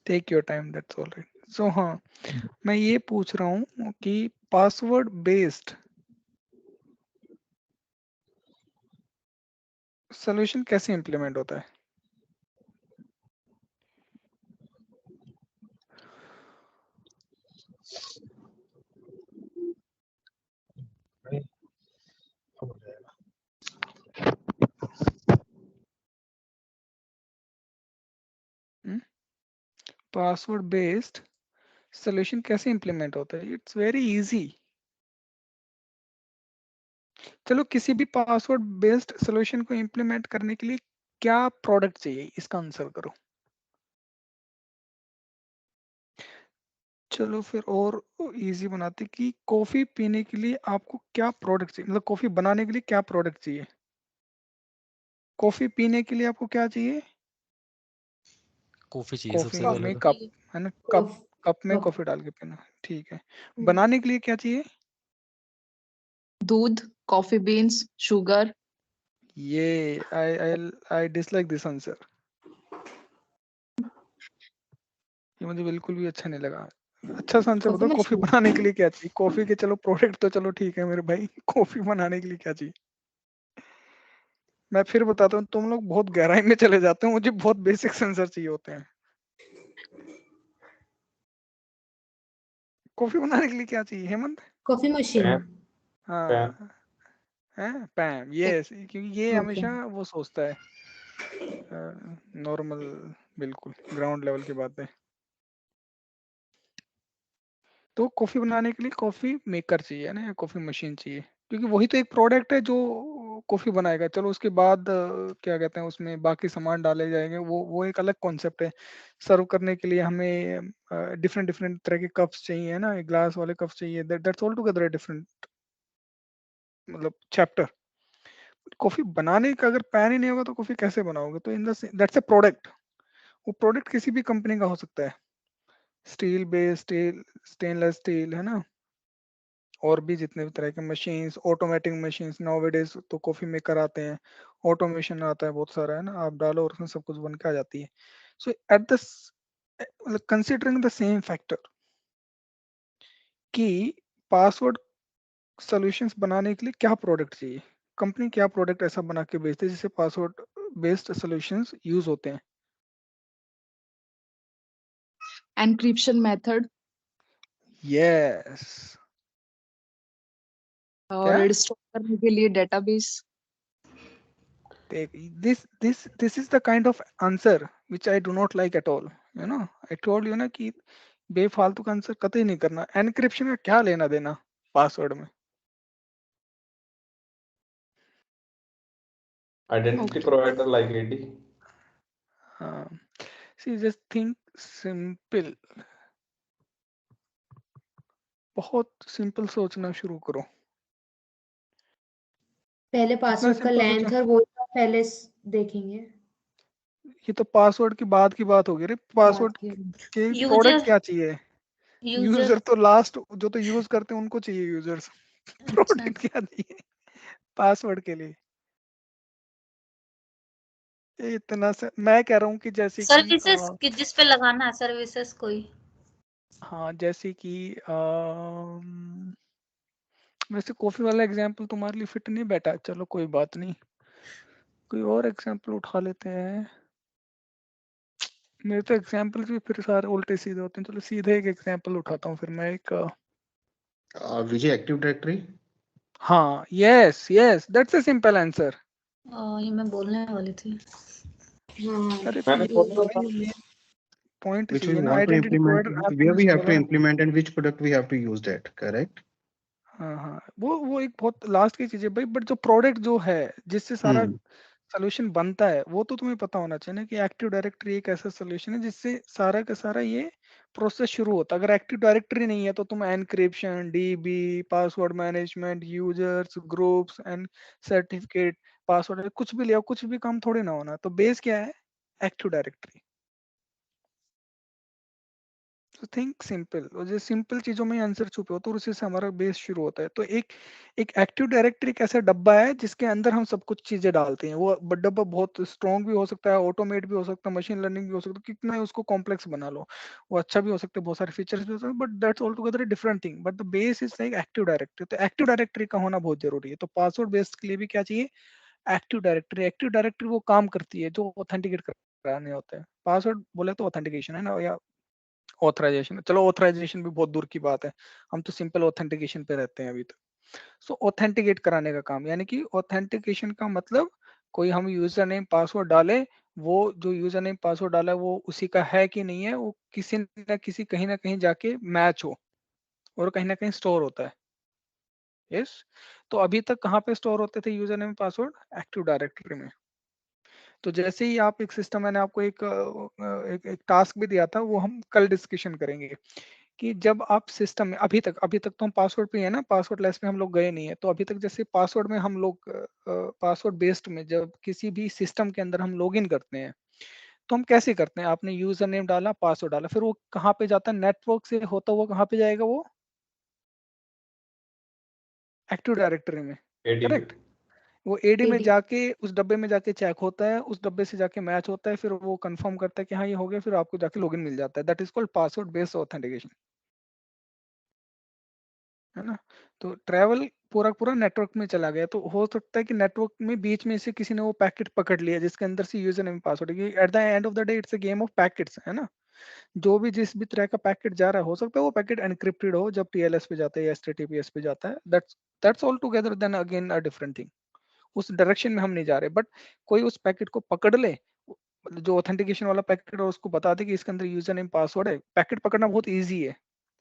Take your time, that's all right. So हाँ, मैं ये पूछ रहा हूँ कि पासवर्ड बेस्ड सोल्यूशन कैसे इम्प्लीमेंट होता है? पासवर्ड बेस्ड सोल्यूशन कैसे इम्प्लीमेंट होता है? It's very easy. चलो, किसी भी पासवर्ड बेस्ड सोल्यूशन को इम्प्लीमेंट करने के लिए क्या प्रोडक्ट चाहिए, इसका आंसर करो। चलो फिर और इजी बनाते कि कॉफी पीने के लिए आपको क्या प्रोडक्ट चाहिए, मतलब कॉफी बनाने के लिए क्या प्रोडक्ट चाहिए? कॉफी पीने के लिए आपको क्या चाहिए? कॉफी चाहिए सबसे कॉफी पहले में तो। कप, है ना? कप, कप में कप। कॉफी डाल के पीना, ठीक है। बनाने के लिए क्या चाहिए? दूध, कॉफी बीन्स, शुगर। ये आई डिसलाइक दिस आंसर। ये मुझे बिल्कुल भी अच्छा नहीं लगा। अच्छा सा आंसर कॉफी बताओ, कॉफी मशीन। बनाने के लिए क्या चाहिए? कॉफी के चलो प्रोडक्ट तो चलो ठीक है मेरे भाई, कॉफी बनाने के लिए क्या चाहिए? मैं फिर बताता हूँ, तुम लोग बहुत गहराई में चले जाते हो, मुझे बहुत बेसिक आंसर चाहिए होते हैं। कॉफी बनाने के लिए क्या चाहिए हेमंत? Coffee machine. हाँ, है पैम, यस, क्योंकि ये ओके। हमेशा वो सोचता है नॉर्मल, बिल्कुल ग्राउंड लेवल की बात है। तो कॉफी बनाने के लिए कॉफी मेकर चाहिए ना, या कॉफी मशीन चाहिए, क्योंकि वही तो एक प्रोडक्ट है जो कॉफी बनाएगा। चलो उसके बाद क्या कहते हैं, उसमें बाकी सामान डाले जाएंगे, वो एक अलग कॉन्सेप्ट है। सर्व करने के लिए हमें डिफरेंट डिफरेंट तरह के कप्स चाहिए, है ना, ग्लास वाले कप्स चाहिए, दैट्स ऑल टुगेदर डिफरेंट, मतलब चैप्टर। कॉफी बनाने का अगर पैन ही नहीं होगा तो कॉफी कैसे बनाओगे? तो इन दैट्स ए प्रोडक्ट। वो प्रोडक्ट किसी भी कंपनी का हो सकता है, steel based, steel, stainless steel, है ना, और भी जितने भी तरह के मशीन्स, ऑटोमेटिक मशीन्स, नाउअडेज तो कॉफी मेकर आते हैं, ऑटोमेशन आता है बहुत सारा, है ना, आप डालो और उसमें सब कुछ बन के आ जाती है। सो एट द, मतलब कंसिडरिंग द सेम फैक्टर कि पासवर्ड सॉल्यूशंस बनाने के लिए क्या प्रोडक्ट चाहिए, कंपनी क्या प्रोडक्ट ऐसा बना के बेचती है जिससे पासवर्ड बेस्ड सॉल्यूशंस यूज होते हैं? Encryption method yes. और क्या? स्टोर करने के लिए database. This is the kind of answer which I do not like at all, you know. I told you ना कि बेफालतू का आंसर कतई नहीं करना। एनक्रिप्शन का क्या लेना देना पासवर्ड में? Identity provider like AD. हाँ, सी जस्ट थिंक सिंपल, बहुत सिंपल सोचना शुरू करो। पहले इतना पासवर्ड का सिंपल लेंथ सोचो। और वो पहले देखेंगे। ये तो पासवर्ड की बात हो गई रे। बात पासवर्ड की के प्रोडक्ट यूजर क्या चाहिए? यूजर यूजर तो लास्ट, जो तो यूज करते हैं उनको चाहिए यूजर्स। अच्छा प्रोडक्ट क्या चाहिए पासवर्ड के लिए? ये इतना से मैं कह रहा हूँ कि जैसे कि सर्विसेज जिस पे लगाना है, सर्विसेज कोई। हाँ, जैसे कि वैसे कॉफी वाला एग्जाम्पल तुम्हारे लिए फिट नहीं बैठा, चलो कोई बात नहीं, कोई और एग्जाम्पल उठा लेते हैं। मेरे तो एग्जाम्पल भी फिर सारे उल्टे सीधे होते हैं। चलो सीधे एक एग्जाम्पल उठाता हूँ फिर मैं एक विजय एक्टिव डायरेक्टरी। हाँ, yes yes, that's a simple answer. ये मैं बोलने वाली थी। अरे तो मैंने ये बोला था। ये पॉइंट Which we चाहिए ना, want to identity implement, provider आपको where मैं we have बोला to ना। implement and which product we have to use that, correct? हाँ हाँ, वो एक बहुत लास्ट की चीज है भाई, बट जो प्रोडक्ट जो है जिससे सारा हम्म। सोल्यूशन बनता है वो तो तुम्हें पता होना चाहिए ना, कि एक्टिव डायरेक्टरी एक ऐसा सोल्यूशन है जिससे सारा का सारा ये प्रोसेस शुरू होता है। अगर एक्टिव डायरेक्टरी नहीं है तो तुम encryption, dB, password management, users, groups and certificate, password, कुछ भी ले आओ, कुछ भी काम थोड़ी ना होना। तो बेस क्या है? Active directory. थिंक सिंपल, और जो सिंपल चीजों में आंसर छुपे होते हैं और उसी से हमारा बेस शुरू होता है। तो एक एक एक्टिव डायरेक्टरी एक ऐसा डब्बा है जिसके अंदर हम सब कुछ चीजें डालते हैं। वो डब्बा बहुत स्ट्रॉन्ग भी हो सकता है, ऑटोमेट भी हो सकता है, मशीन लर्निंग भी हो सकता है, कितना ही उसको कॉम्प्लेक्स बना लो वो अच्छा भी हो सकता है, बहुत सारे फीचर्स भी हो सकते हैं, but that's all together different thing. But the base is like active directory. तो एक्टिव डायरेक्टरी का होना बहुत जरूरी है। तो पासवर्ड बेस्ड के लिए भी क्या चाहिए? Active directory. एक्टिव डायरेक्टरी वो काम करती है जो ऑथेंटिकेट कराने होते हैं। पासवर्ड बोले तो ऑथेंटिकेशन है ना, या ऑथराइजेशन। चलो ऑथराइजेशन भी बहुत दूर की बात है, हम तो सिंपल ऑथेंटिकेशन पे रहते हैं अभी तक। सो ऑथेंटिकेट कराने का काम, यानी कि ऑथेंटिकेशन का मतलब कोई हम यूजर नेम पासवर्ड डाले, वो जो यूजर नेम पासवर्ड डाला है वो उसी का है कि नहीं है, वो किसी न किसी कहीं ना कहीं जाके मैच हो और कहीं ना कहीं स्टोर होता है। यस। तो अभी तक कहाँ पे स्टोर होते थे user name password? Active directory में। तो जैसे ही आप एक सिस्टम, मैंने आपको एक टास्क भी दिया था, वो हम कल डिस्कशन करेंगे कि जब आप सिस्टम में अभी तक तो हम पासवर्ड पे है ना, पासवर्ड लेस में हम लोग गए नहीं है। तो अभी तक जैसे पासवर्ड में हम लोग पासवर्ड बेस्ड में जब किसी भी सिस्टम के अंदर हम लॉग इन करते हैं तो हम कैसे करते हैं? आपने यूजर नेम डाला, पासवर्ड डाला, फिर वो कहाँ पे जाता है? नेटवर्क से होता हुआ कहाँ पे जाएगा? वो एक्टिव डायरेक्टरी में। एडी पे। करेक्ट। वो एडी में AD जाके उस डब्बे में जाके चेक होता है, उस डब्बे से जाके मैच होता है, फिर वो कंफर्म करता है कि हाँ ये हो गया, फिर आपको जाके लॉगिन मिल जाता है। That is called password based authentication, है ना। तो ट्रैवल पूरा पूरा नेटवर्क में चला गया, तो हो सकता है कि नेटवर्क में बीच में से किसी ने वो पैकेट पकड़ लिया जिसके अंदर से यूजर नेम पासवर्ड है। At the end of the day it's a game of packets, है ना। जो भी जिस भी तरह का पैकेट जा रहा है, हो सकता है वो पैकेट एनक्रिप्टेड हो जब टीएलएस पे जाता है या एचटीटीपीएस पे जाता है। That's all together then again a different thing. उस डायरेक्शन में हम नहीं जा रहे, बट कोई उस पैकेट को पकड़ ले, मतलब जो ऑथेंटिकेशन वाला पैकेट, और उसको बता दे कि इसके अंदर यूजर नेम पासवर्ड है। पैकेट पकड़ना बहुत ईजी है।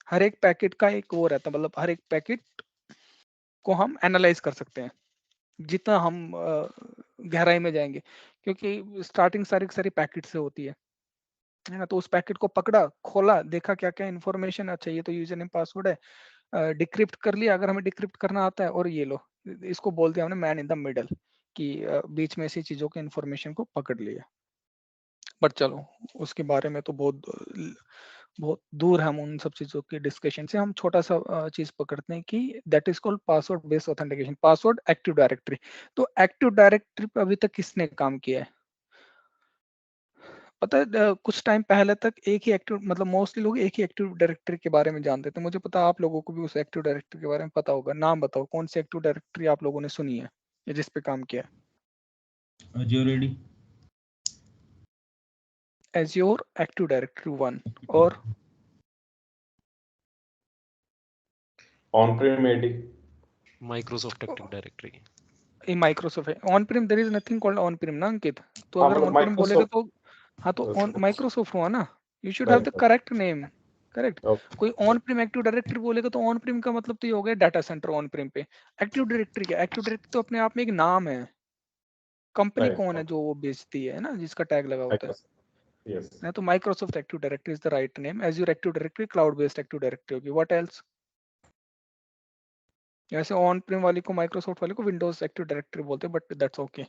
हर एक पैकेट का एक वो रहता है, मतलब हर एक पैकेट को हम एनालाइज कर सकते हैं जितना हम गहराई में जाएंगे, क्योंकि स्टार्टिंग सारी की सारी पैकेट से होती है ना। तो उस पैकेट को पकड़ा, खोला, देखा क्या क्या इन्फॉर्मेशन, अच्छा ये तो यूजर नेम पासवर्ड है, डिक्रिप्ट कर लिया अगर हमें डिक्रिप्ट करना आता है, और ये लो, इसको बोलते हैं हमने मैन इन द मिडल, कि बीच में ऐसी चीजों के इन्फॉर्मेशन को पकड़ लिया। बट चलो उसके बारे में तो बहुत दूर है हम उन सब चीजों के डिस्कशन से। हम छोटा सा चीज पकड़ते हैं कि that is called password based authentication, password active directory. तो एक्टिव डायरेक्टरी पे अभी तक किसने काम किया है पता है? कुछ टाइम पहले तक एक ही एक्टिव, मतलब मोस्टली लोग एक ही एक्टिव डायरेक्टरी के बारे में जानते थे। मुझे पता आप लोगों को भी उस एक्टिव डायरेक्टरी के बारे में पता होगा। नाम बताओ, कौन सी एक्टिव डायरेक्टरी आप लोगों ने सुनी है या जिस पे काम किया है? Azure AD, Azure active directory 1। और On-prem AD. Microsoft Active Directory. ये माइक्रोसॉफ्ट है। On prem there is nothing called on prem ना अंकित। तो हाँ अगर मतलब ऑन प्रीम बोलेगा माइक्रोसॉफ्ट। तो हाँ, तो ऑन माइक्रोसॉफ्ट हुआ ना। You should have the right. Correct name. Correct. Okay. कोई ऑन प्रीम एक्टिव डायरेक्टरी बोलेगा तो ऑन प्रीम का मतलब तो ये हो गया डाटा सेंटर ऑन प्रीम पे। एक्टिव डायरेक्टरी क्या? एक्टिव डायरेक्टरी तो अपने आप में एक नाम है। Company right. कौन है जो वो बेचती है ना, जिसका टैग लगा होता है माइक्रोसॉफ्ट। यस। ना। तो Microsoft active directory is the right name. Azure active directory cloud based active directory होगी। What else? जैसे ऑन प्रीम वाली को, माइक्रोसॉफ्ट वाली को विंडोज एक्टिव डायरेक्टरी बोलते हैं, बट दैट्स ओके।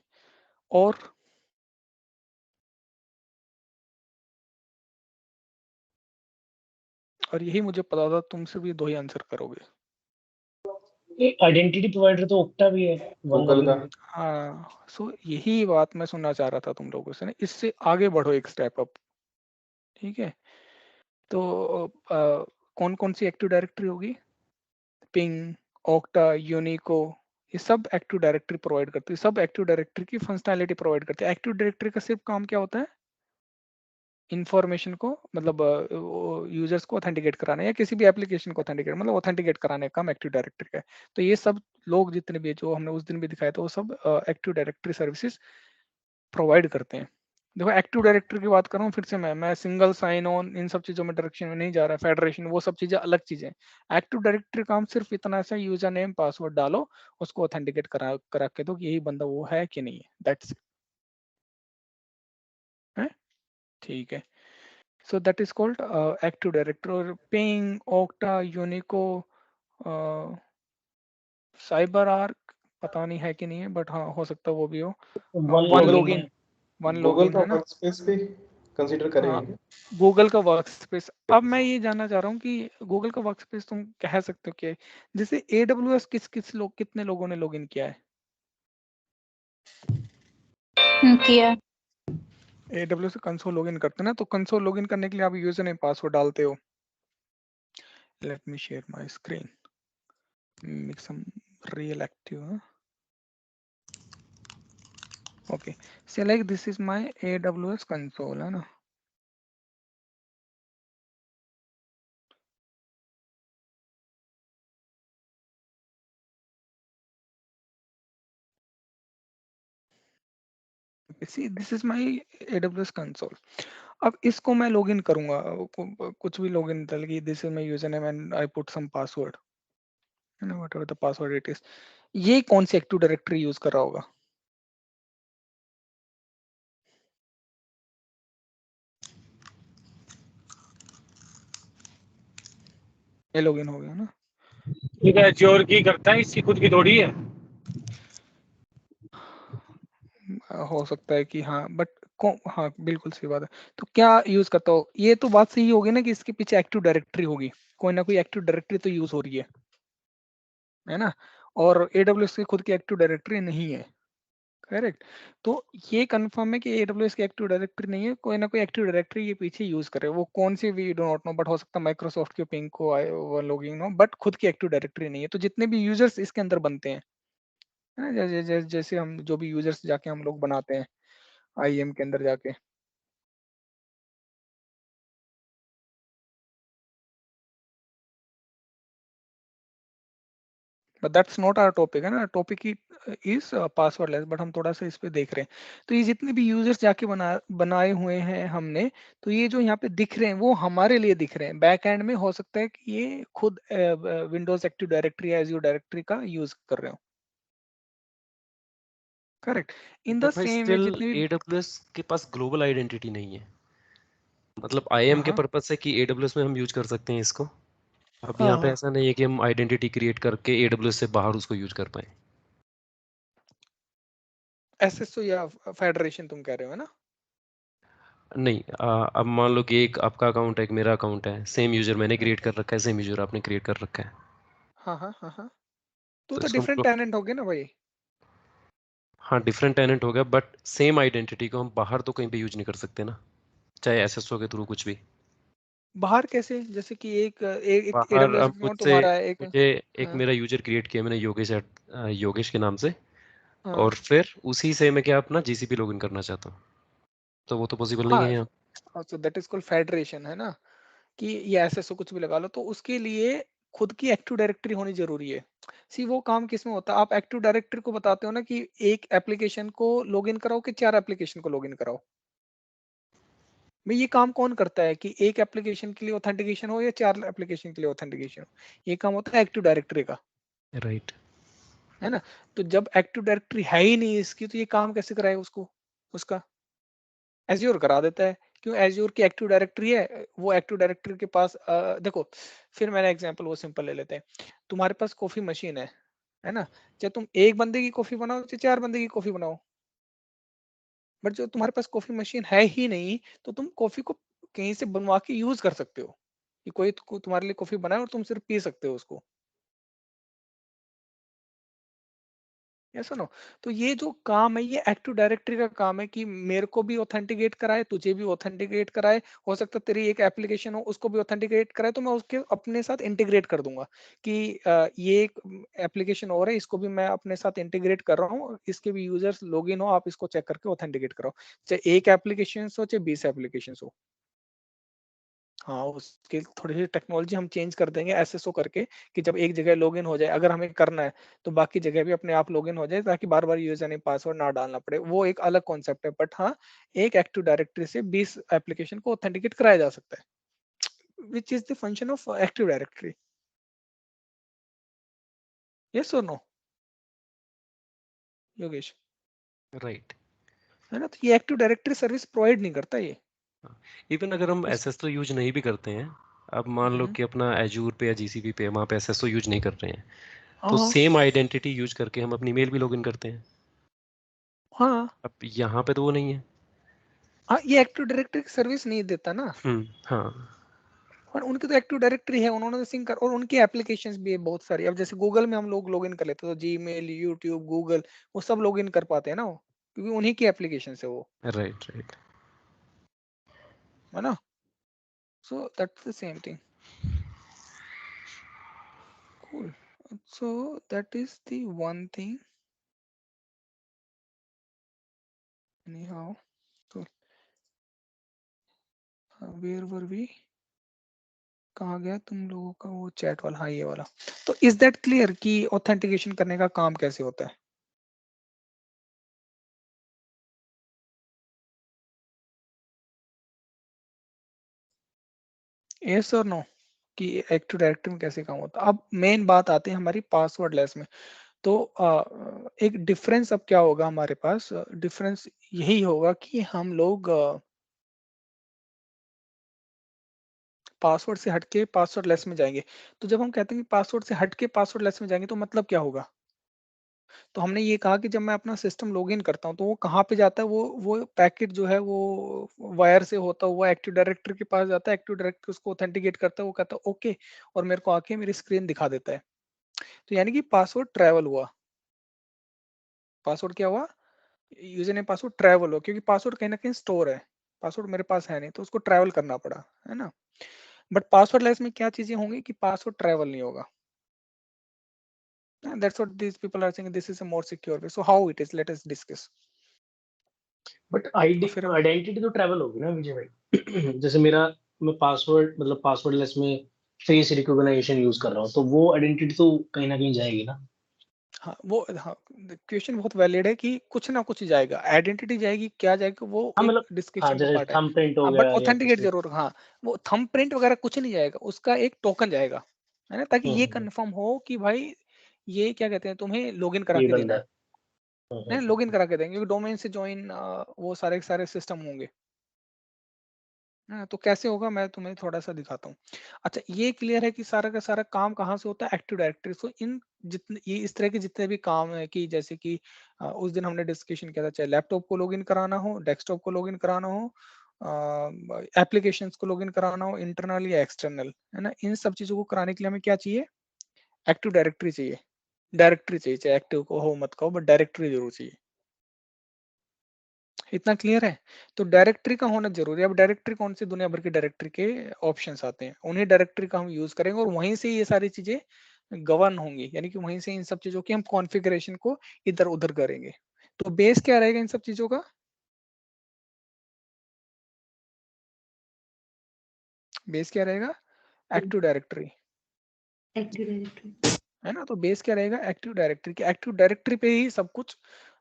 और यही मुझे पता था, तुमसे भी दो ही आंसर करोगे। आइडेंटिटी प्रोवाइडर तो ओक्टा भी है गूगल का। हाँ, सो यही बात मैं सुनना चाह रहा था तुम लोगों से ना। इससे आगे बढ़ो एक स्टेप अप, ठीक है। तो कौन कौन सी एक्टिव डायरेक्टरी होगी? पिंग, ओक्टा, यूनिको, ये सब एक्टिव डायरेक्टरी प्रोवाइड करती है। सब एक्टिव डायरेक्टरी की फंक्शनैलिटी प्रोवाइड करती है। एक्टिव डायरेक्टरी का सिर्फ काम क्या होता है? इंफॉर्मेशन को, मतलब यूजर्स को ऑथेंटिकेट कराना, या किसी भी एप्लीकेशन को ऑथेंटिकेट, मतलब ऑथेंटिकेट कराने का काम एक्टिव डायरेक्टरी का है। तो ये सब लोग जितने भी, जो हमने उस दिन भी दिखाया था, वो सब एक्टिव डायरेक्टरी सर्विसेज प्रोवाइड करते हैं। देखो एक्टिव डायरेक्टरी की बात कर रहा हूँ फिर से, मैं सिंगल साइन ऑन इन सब चीजों में डायरेक्शन में नहीं जा रहा। फेडरेशन, वो सब चीजें अलग चीजें। एक्टिव डायरेक्टरी काम सिर्फ इतना सा, यूजर नेम पासवर्ड डालो, उसको ऑथेंटिकेट करा के दो कि यही बंदा वो है कि नहीं है। That's it. ठीक है। So that is called Active Directory। और Ping, Okta, Unico, cyber arc पता नहीं है कि नहीं है, बट हाँ हो सकता है वो भी हो। वन वन लॉगिन लॉगिन, है। वन गूगल लॉगिन का है ना। वर्कस्पेस भी कंसीडर हाँ, करेंगे क्या? गूगल का वर्क स्पेस। अब मैं ये जानना चाह रहा हूँ कि गूगल का वर्क स्पेस तुम कह सकते हो कि जैसे AWS कितने लोगों ने लॉगिन किया है? किया। AWS से कंसोल लॉगिन करते हैं ना, तो कंसोल लॉगिन करने के लिए आप यूजर नेम पासवर्ड डालते हो। Let me share my screen, make some real active. Okay, say like this is my AWS console, है ना। See this is my AWS console. अब इसको मैं लॉगिन करूंगा, कुछ भी लॉगिन डाल के this is my username and I put some password, है ना, whatever the password it is. ये कौन सी एक्टिव डायरेक्टरी यूज कर रहा होगा? ये लॉगिन हो गया ना। ठीक है, जोर की करता है, इसकी खुद की थोड़ी है। हो सकता है कि हाँ, बट हाँ बिल्कुल सही बात है। तो क्या यूज करता हो? ये तो बात सही होगी ना कि इसके पीछे एक्टिव डायरेक्टरी होगी, कोई ना कोई एक्टिव डायरेक्टरी तो यूज हो रही है ना। और AWS की खुद की एक्टिव डायरेक्टरी नहीं है, करेक्ट। तो ये कंफर्म है कि AWS की एक्टिव डायरेक्टरी नहीं है, कोई ना कोई एक्टिव डायरेक्टरी ये पीछे यूज करे। वो कौन सी we do not know, but हो सकता है माइक्रोसॉफ्ट की पिंको लॉगिंग हो, बट खुद की एक्टिव डायरेक्टरी नहीं है। तो जितने भी यूजर्स इसके अंदर बनते हैं, है ना, जैसे हम जो भी यूजर्स जाके हम लोग बनाते हैं IAM के अंदर जाके। But that's not our topic, है ना। Topic is passwordless, but हम थोड़ा सा इस पे देख रहे हैं। तो ये जितने भी यूजर्स जाके बनाए हुए हैं हमने, तो ये जो यहाँ पे दिख रहे हैं वो हमारे लिए दिख रहे हैं। बैक एंड में हो सकता है कि ये खुद विंडोज एक्टिव डायरेक्टरी या एज़्योर डायरेक्टरी का यूज कर रहे हो, करेक्ट। इन द बट भाई सेम वे स्टिल जितने भी AWS के पास ग्लोबल आइडेंटिटी नहीं है। मतलब IAM के हाँ पर्पज से कि AWS में हम यूज कर सकते हैं इसको। अब हाँ यहाँ पे हाँ, ऐसा नहीं है कि हम आइडेंटिटी क्रिएट करके AWS से बाहर उसको यूज कर पाए। SSO या फेडरेशन तुम कह रहे हो, है ना। नहीं, अब मान लो कि एक आपका अकाउंट है, एक मेरा अकाउंट है, सेम यूजर मैंने क्रिएट कर रखा है, सेम यूजर आपने क्रिएट कर रखा है। हाँ हाँ हाँ हाँ, तो तो इसको डिफरेंट टेनेंट हो गए ना भाई। हाँ, डिफरेंट टेनेंट हो गया, बट सेम आइडेंटिटी को हम बाहर तो कहीं पे यूज नहीं कर सकते ना, चाहे SSO के थ्रू कुछ भी। बाहर कैसे? जैसे कि एक बाहर AWS हम खुद अकाउंट से, तुम्हारा है एक। मुझे एक हाँ मेरा यूजर क्रिएट किया मैंने योगेश योगेश के नाम से, हाँ और फिर उसी से मैं क्या अपना GCP लॉगिन करना चाहता हूँ, तो वो तो पॉसिबल नहीं है हाँ, यहाँ। तो दैट इज कॉल्ड फेडरेशन, है ना। कि ये SSO कुछ भी लगा लो, तो उसके लिए खुद की एक्टिव डायरेक्टरी होनी जरूरी है। सी वो काम किसमें होता है? आप एक्टिव डायरेक्टरी को बताते हो ना कि एक एप्लीकेशन को लॉगिन कराओ कि 4 एप्लीकेशन को लॉगिन कराओ। भाई ये काम कौन करता है कि एक एप्लीकेशन के लिए ऑथेंटिकेशन हो या 4 एप्लीकेशन के लिए ऑथेंटिकेशन हो? ये काम होता है एक्टिव डायरेक्टरी का, राइट। है ना। तो जब एक्टिव डायरेक्टरी है ही नहीं इसकी, तो ये काम कैसे कराए उसको? उसका एज्योर करा देता है। क्यों? एज्योर की एक्टिव डायरेक्टरी है, वो एक्टिव डायरेक्टरी के पास देखो, फिर मैंने एग्जांपल वो सिंपल ले लेते हैं। तुम्हारे पास कॉफी मशीन है ना। चाहे तुम एक बंदे की कॉफी बनाओ चाहे 4 बंदे की कॉफी बनाओ, बट जो तुम्हारे पास कॉफी मशीन है ही नहीं, तो तुम कॉफी को कहीं से बनवा के यूज कर सकते हो कि कोई तुम्हारे लिए कॉफी बनाए और तुम सिर्फ पी सकते हो उसको। Yes no. तो ये जो काम है ये एक्टिव डायरेक्टरी का काम है कि मेरे को भी ऑथेंटिकेट कराए, तुझे भी ऑथेंटिकेट कराए। हो सकता है तेरी एक एप्लीकेशन हो उसको भी ऑथेंटिकेट कराए, तो मैं उसके अपने साथ इंटीग्रेट कर दूंगा कि ये एक एप्लीकेशन और है, इसको भी मैं अपने साथ इंटीग्रेट कर रहा हूँ, इसके भी यूजर्स लॉगिन हो, आप इसको चेक करके ऑथेंटिकेट कराओ। चाहे एक एप्लीकेशन हो चाहे 20 एप्लीकेशन हो। हाँ, उसके थोड़ी सी टेक्नोलॉजी हम चेंज कर देंगे SSO करके, कि जब एक जगह लॉगिन हो जाए, अगर हमें करना है तो बाकी जगह भी अपने आप लॉगिन हो जाए, ताकि बार बार यूजर नेम पासवर्ड ना डालना पड़े। वो एक अलग कॉन्सेप्ट है, बट हाँ, एक एक्टिव डायरेक्टरी से 20 एप्लीकेशन को ऑथेंटिकेट कराया जा सकता है, which is the function of active directory. Yes और नो योगेश? राइट। है ना। तो ये एक्टिव डायरेक्टरी सर्विस प्रोवाइड नहीं करता ये। इवन अगर हम इस SSO यूज नहीं भी करते हैं, अब मान लो हम्म, कि अपना एजूर पे या GCP पे वहाँ पे SSO यूज नहीं कर रहे हैं, तो हाँ सेम आइडेंटिटी यूज करके हम अपनी मेल भी लॉगिन करते हैं। हाँ अब यहाँ पे तो वो नहीं है। हाँ, ये एक्टिव डायरेक्टरी की सर्विस नहीं देता ना, हाँ और उनकी तो एक्टिव डायरेक्टरी है, उन्होंने तो सिंक कर, और उनकी एप्लीकेशंस भी है बहुत सारी। अब जैसे गूगल में हम लोग लॉगिन कर लेते हैं, तो जीमेल, यूट्यूब, गूगल, वो सब लॉगिन कर पाते हैं ना वो, क्योंकि उन्हीं की एप्लीकेशन है वो, राइट राइट है ना। So that's the same thing. Cool. So that is the one thing. Anyhow, cool. Where were we? कहाँ गया तुम लोगों का वो चैट वाला? हाँ, ये वाला। तो इज दैट क्लियर कि ऑथेंटिकेशन करने का काम कैसे होता है? यस और नो कि एक्टिव डायरेक्टरी में कैसे काम होता है? अब मेन बात आती है हमारी पासवर्ड लेस में। तो एक डिफरेंस अब क्या होगा हमारे पास? डिफरेंस यही होगा कि हम लोग पासवर्ड से हटके पासवर्ड लेस में जाएंगे। तो जब हम कहते हैं कि पासवर्ड से हटके पासवर्ड लेस में जाएंगे, तो मतलब क्या होगा? तो हमने ये कहा कि जब मैं अपना सिस्टम लॉगिन करता हूँ, तो वो कहाँ पे जाता है? वो पैकेट जो है वो वायर से होता हुआ एक्टिव डायरेक्टरी के पास जाता है, एक्टिव डायरेक्टरी उसको ऑथेंटिकेट करता है, वो कहता है ओके, और मेरे को आके मेरी स्क्रीन दिखा देता है। तो यानी कि पासवर्ड ट्रैवल हुआ। पासवर्ड क्या हुआ? यूजर नेम पासवर्ड ट्रैवल हुआ, क्योंकि पासवर्ड कहीं ना कहीं स्टोर है, पासवर्ड मेरे पास है नहीं, तो उसको ट्रैवल करना पड़ा, है ना। बट पासवर्ड लेस में क्या चीजें होंगी कि पासवर्ड ट्रैवल नहीं होगा। That's what these people are saying, this is a more secure way. So how it is, let us discuss. But तो फिर हम आइडेंटिटी तो ट्रैवल होगी ना विजय भाई। जैसे मेरा, मैं पासवर्ड मतलब पासवर्डलेस में फेस रिकॉग्निशन यूज कर रहा हूँ, तो वो आइडेंटिटी तो कहीं ना कहीं जाएगी ना। हाँ, वो हाँ, क्वेश्चन बहुत वैलिड है कि कुछ ना कुछ जाएगा, आइडेंटिटी जाएगी, क्या जाएगा वो हाँ एक मतलब, हाँ डिस्कशन का जैसे पार्ट है। थंब प्रिंट हो बट गया या कुछ ऑथेंटिकेट भी। जरूर, हाँ, वो थंब प्रिंट वगैरह कुछ नहीं जाएगा, उसका एक टोकन जाएगा, है ना, ताकि ये हम्म, कंफर्म हो कि भाई ये क्या कहते हैं, तुम्हें लॉगिन करा ये के देना बंदा है। है। नहीं, लॉगिन करा के देंगे, क्योंकि डोमेन से ज्वाइन वो सारे के सारे सिस्टम होंगे। हाँ, तो कैसे होगा मैं तुम्हें थोड़ा सा दिखाता हूँ। अच्छा, ये क्लियर है कि सारा का सारा काम कहाँ से होता है? Active directory. सो इन जितने ये इस तरह के जितने भी काम है, कि जैसे कि उस दिन हमने डिस्कशन किया था, चाहे लैपटॉप को लॉगिन कराना हो, डेस्कटॉप को लॉगिन कराना हो, एप्लीकेशंस को लॉगिन कराना हो, इंटरनल या एक्सटर्नल, है ना, इन सब चीजों को कराने के लिए हमें क्या चाहिए? एक्टिव डायरेक्टरी चाहिए। डायरेक्टरी चाहिए, चाहे एक्टिव को हो मत कहो, बट डायरेक्टरी जरूर चाहिए। इतना क्लियर है? तो डायरेक्टरी का होना जरूरी है। अब डायरेक्टरी कौन सी? दुनिया भर की डायरेक्टरी के ऑप्शंस आते हैं, उन्हीं डायरेक्टरी का हम यूज करेंगे, और वहीं से ये सारी चीजें गवर्न होंगी, यानी कि वहीं से इन सब चीजों की हम कॉन्फ़िगरेशन को इधर उधर करेंगे। तो बेस क्या रहेगा इन सब चीजों का? बेस क्या रहेगा? Active directory, active directory. है ना। तो बेस क्या रहेगा? एक्टिव डायरेक्टरी की। एक्टिव डायरेक्टरी पे ही सब कुछ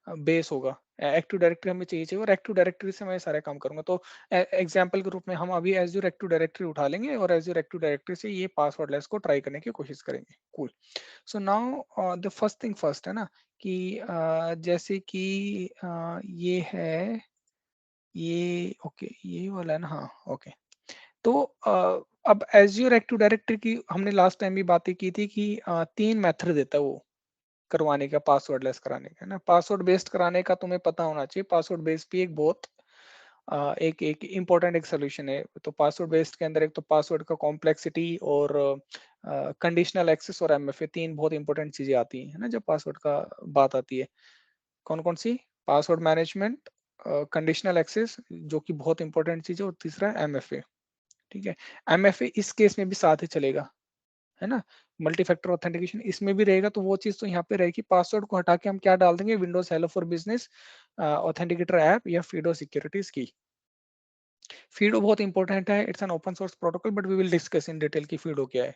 बेस होगा। एक्टिव डायरेक्टरी हमें चाहिए, और एक्टिव डायरेक्टरी से मैं सारे काम करूंगा। तो एग्जांपल के रूप में हम अभी एज्यूर एक्टिव डायरेक्टरी उठा लेंगे, और एज्यूर एक्टिव डायरेक्टरी से ये पासवर्ड लेस को ट्राई करने की कोशिश करेंगे। Cool. So now the first thing first, है ना, कि जैसे कि ये है, ये ओके, ये वाला है ना, हाँ ओके। तो अब एज्यूर एक्टिव डायरेक्टरी की हमने लास्ट टाइम भी बातें की थी कि 3 मेथड देता है वो करवाने का, पासवर्ड लेस कराने का, है ना। पासवर्ड बेस्ड कराने का तुम्हें पता होना चाहिए, पासवर्ड बेस्ड भी एक बहुत एक एक इम्पोर्टेंट एक सोल्यूशन है। तो पासवर्ड बेस्ड के अंदर एक तो पासवर्ड का कॉम्प्लेक्सिटी, और कंडीशनल एक्सेस और एमएफए, 3 बहुत इंपॉर्टेंट चीजें आती हैं, है ना, जब पासवर्ड का बात आती है। कौन कौन सी? पासवर्ड मैनेजमेंट, कंडीशनल एक्सेस जो कि बहुत इंपॉर्टेंट चीज है, और तीसरा एमएफए। ठीक है, एमएफए इस केस में भी साथ ही चलेगा, है ना। मल्टी फैक्टर ऑथेंटिकेशन इसमें भी रहेगा, तो वो चीज तो यहाँ पे रहेगी। पासवर्ड को हटा के हम क्या डाल देंगे? Windows Hello for Business authenticator app, या फीडो सिक्योरिटीज की। फीडो बहुत इंपॉर्टेंट है, it's an open source protocol, but we will discuss in detail की फीडो क्या है।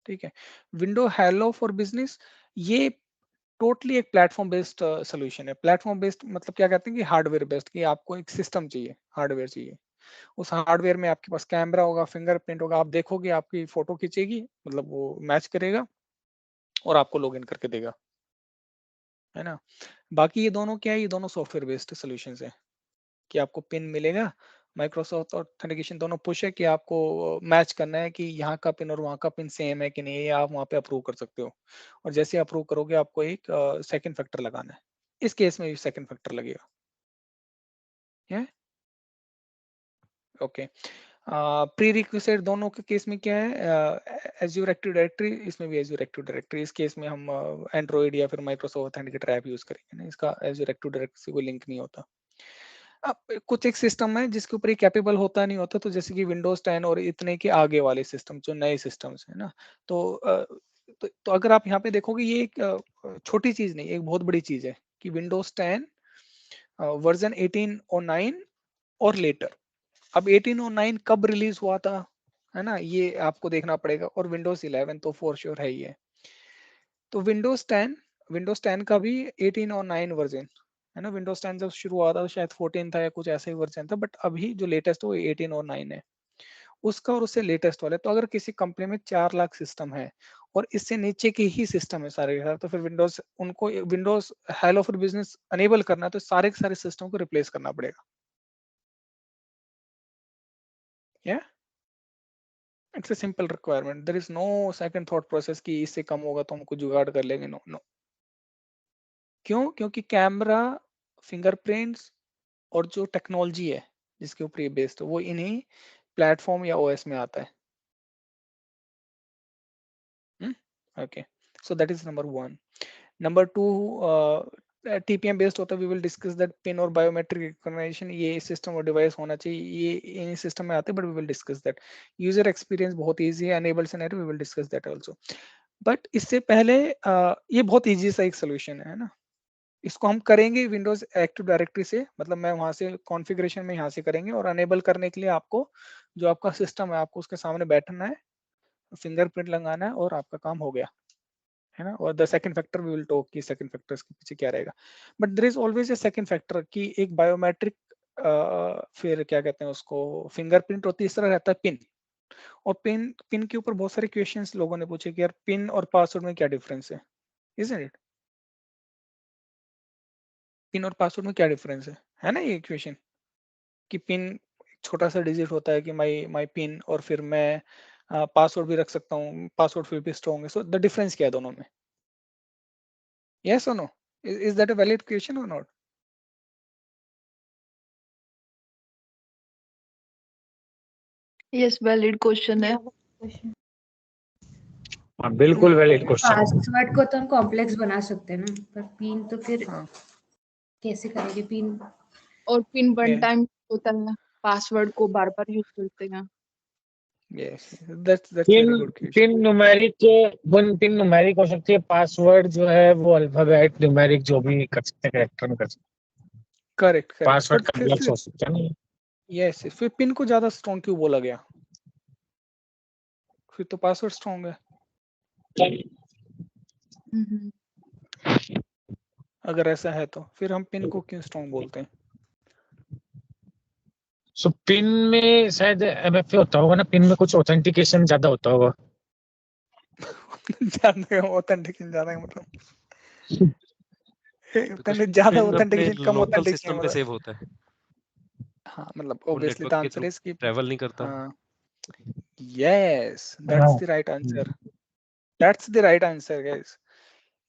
ठीक है, विंडो हेलो फॉर बिजनेस, ये टोटली एक प्लेटफॉर्म बेस्ड सोल्यूशन है। प्लेटफॉर्म बेस्ड मतलब क्या कहते हैं कि हार्डवेयर बेस्ड, कि आपको एक सिस्टम चाहिए, हार्डवेयर चाहिए। उस हार्डवेयर में आपके पास कैमरा होगा, फिंगरप्रिंट होगा, आप देखोगे, आपकी फोटो खींचेगी, मतलब वो मैच करेगा, और आपको लॉगिन करके देगा, है ना। बाकी ये दोनों क्या है? ये दोनों सॉफ्टवेयर बेस्ड सॉल्यूशंस है, कि आपको पिन मिलेगा, माइक्रोसॉफ्ट ऑथेंटिकेशन दोनों पुश है, कि आपको मैच करना है कि यहाँ का पिन और वहाँ का पिन सेम है कि नहीं, ये आप वहाँ पे अप्रूव कर सकते हो। और जैसे अप्रूव करोगे, आपको एक सेकंड फैक्टर लगाना है। इस केस में भी सेकंड फैक्टर लगेगा, है ओके, प्री रिक्विजिट दोनों के केस में क्या है, एज्यूर एक्टिव डायरेक्टरी, इसमें भी एज्यूर एक्टिव डायरेक्टरी। इस केस में हम एंड्रॉइड या फिर माइक्रोसॉफ्ट ऑथेंटिकेटर ऐप यूज करेंगे ना, इसका एज्यूर एक्टिव डायरेक्टरी से कोई लिंक नहीं होता। अब कुछ एक सिस्टम है जिसके ऊपर ये कैपेबल होता नहीं होता, तो जैसे कि विंडोज 10 और इतने के आगे वाले सिस्टम जो नए सिस्टम्स है ना, तो तो अगर आप यहाँ पे देखोगे ये एक छोटी चीज नहीं, एक बहुत बड़ी चीज है कि विंडोज 10 वर्जन 18 और 9 और लेटर। अब 18 और 9 कब रिलीज हुआ था, है ना, ये आपको देखना पड़ेगा, और विंडोज 11 तो फॉर श्योर है ही है। तो विंडोज 10 का भी 18 और 9 वर्जन है ना। विंडोज 10 जब शुरू हुआ था तो शायद 14 था या कुछ ऐसा ही वर्जन था, बट अभी जो लेटेस्ट है वो 18 और 9 है, उसका और उससे लेटेस्ट वाले। तो अगर किसी कंपनी में 4 लाख सिस्टम है और इससे नीचे के ही सिस्टम है सारे के सारे, तो फिर विंडोज उनको Windows Hello for Business enable करना है, तो सारे के सारे सिस्टम को रिप्लेस करना पड़ेगा। या it's a simple requirement, there is no second thought process कि इससे कम होगा तो हम कुछ जुगाड़ कर लेंगे। No no. क्यों? क्योंकि कैमरा, फिंगरप्रिंट्स और जो टेक्नोलॉजी है जिसके ऊपर ये बेस्ड है वो इन्हीं प्लेटफॉर्म या ओएस में आता है। Okay, so that is number 1। Number 2, TPM based होता है। We will discuss that PIN और बायोमेट्रिक रिकॉग्निशन, ये सिस्टम और डिवाइस होना चाहिए, ये इन सिस्टम में आते हैं, but we will discuss that. User experience बहुत इजी है, enable scenario, we will discuss that also. But इससे पहले ये बहुत इजी सा एक सोल्यूशन है ना, इसको हम करेंगे विंडोज एक्टिव डायरेक्टरी से, मतलब मैं वहां से कॉन्फ़िगरेशन में यहाँ से करेंगे, और अनेबल करने के लिए आपको जो आपका सिस्टम है आपको उसके सामने बैठना है, फिंगरप्रिंट लगाना है और आपका काम हो गया, है ना। और the second factor we will talk कि सेकंड फैक्टर के पीछे क्या रहेगा। But there is always a second factor कि एक बायोमेट्रिक, फिर क्या कहते हैं उसको, फिंगरप्रिंट, और तीसरा रहता है पिन। और पिन पिन के ऊपर बहुत सारे क्वेश्चंस लोगों ने पूछे कि यार पिन और पासवर्ड में क्या डिफरेंस है, इजंट इट? पिन और पासवर्ड में क्या डिफरेंस है ना ये क्वेश्चन, कि पिन छोटा सा डिजिट होता है कि माई माई पिन, और फिर मैं पासवर्ड भी रख सकता हूँ, पासवर्ड फिर भी स्ट्रॉन्ग है। सो द डिफरेंस क्या है दोनों में? यस और no? Is that a valid question और नॉट? यस, वैलिड क्वेश्चन है। हाँ बिल्कुल वैलिड क्वेश्चन। पासवर्ड को तो हम कॉम्प्लेक्स बना सकते हैं ना, पर पिन तो फिर हाँ, कैसे करेंगे पिन? और पिन वन yeah, टाइम होता है, पासवर्ड को बार बार यूज करते हैं। yes, that's pin very good question. Pin numeric, pin numeric हो सकती है, पासवर्ड जो है वो अल्फाबेट न्यूमेरिक जो भी कर सकते हैं, कैरेक्टर में कर सकते करेक्ट हैं। करेक्ट, पासवर्ड बट कॉम्प्लेक्स हो सकता है ना। यस, फिर पिन को ज्यादा स्ट्रॉन्ग क्यों बोला गया? फिर तो पासवर्ड स्ट्रॉन्ग है, अगर ऐसा है तो फिर हम पिन को क्यों स्ट्रॉन्ग बोलते हैं? सो पिन में शायद एमएफए होता होगा ना, पिन में कुछ ऑथेंटिकेशन ज्यादा होता होगा। ज्यादा ऑथेंटिकेशन, ज्यादा मतलब बिकॉज ज्यादा पिन अपने ऑथेंटिकेशन कम लोकल ऑथेंटिकेशन सिस्टम पे मतलब। सेव होता है, हाँ मतलब वो ऑब्वियसली द नेटवर्क के आंसर थ्रू इज कि, ट्रेवल नहीं करता। हाँ, यस, दैट्स हाँ। The right answer, that's the right answer guys.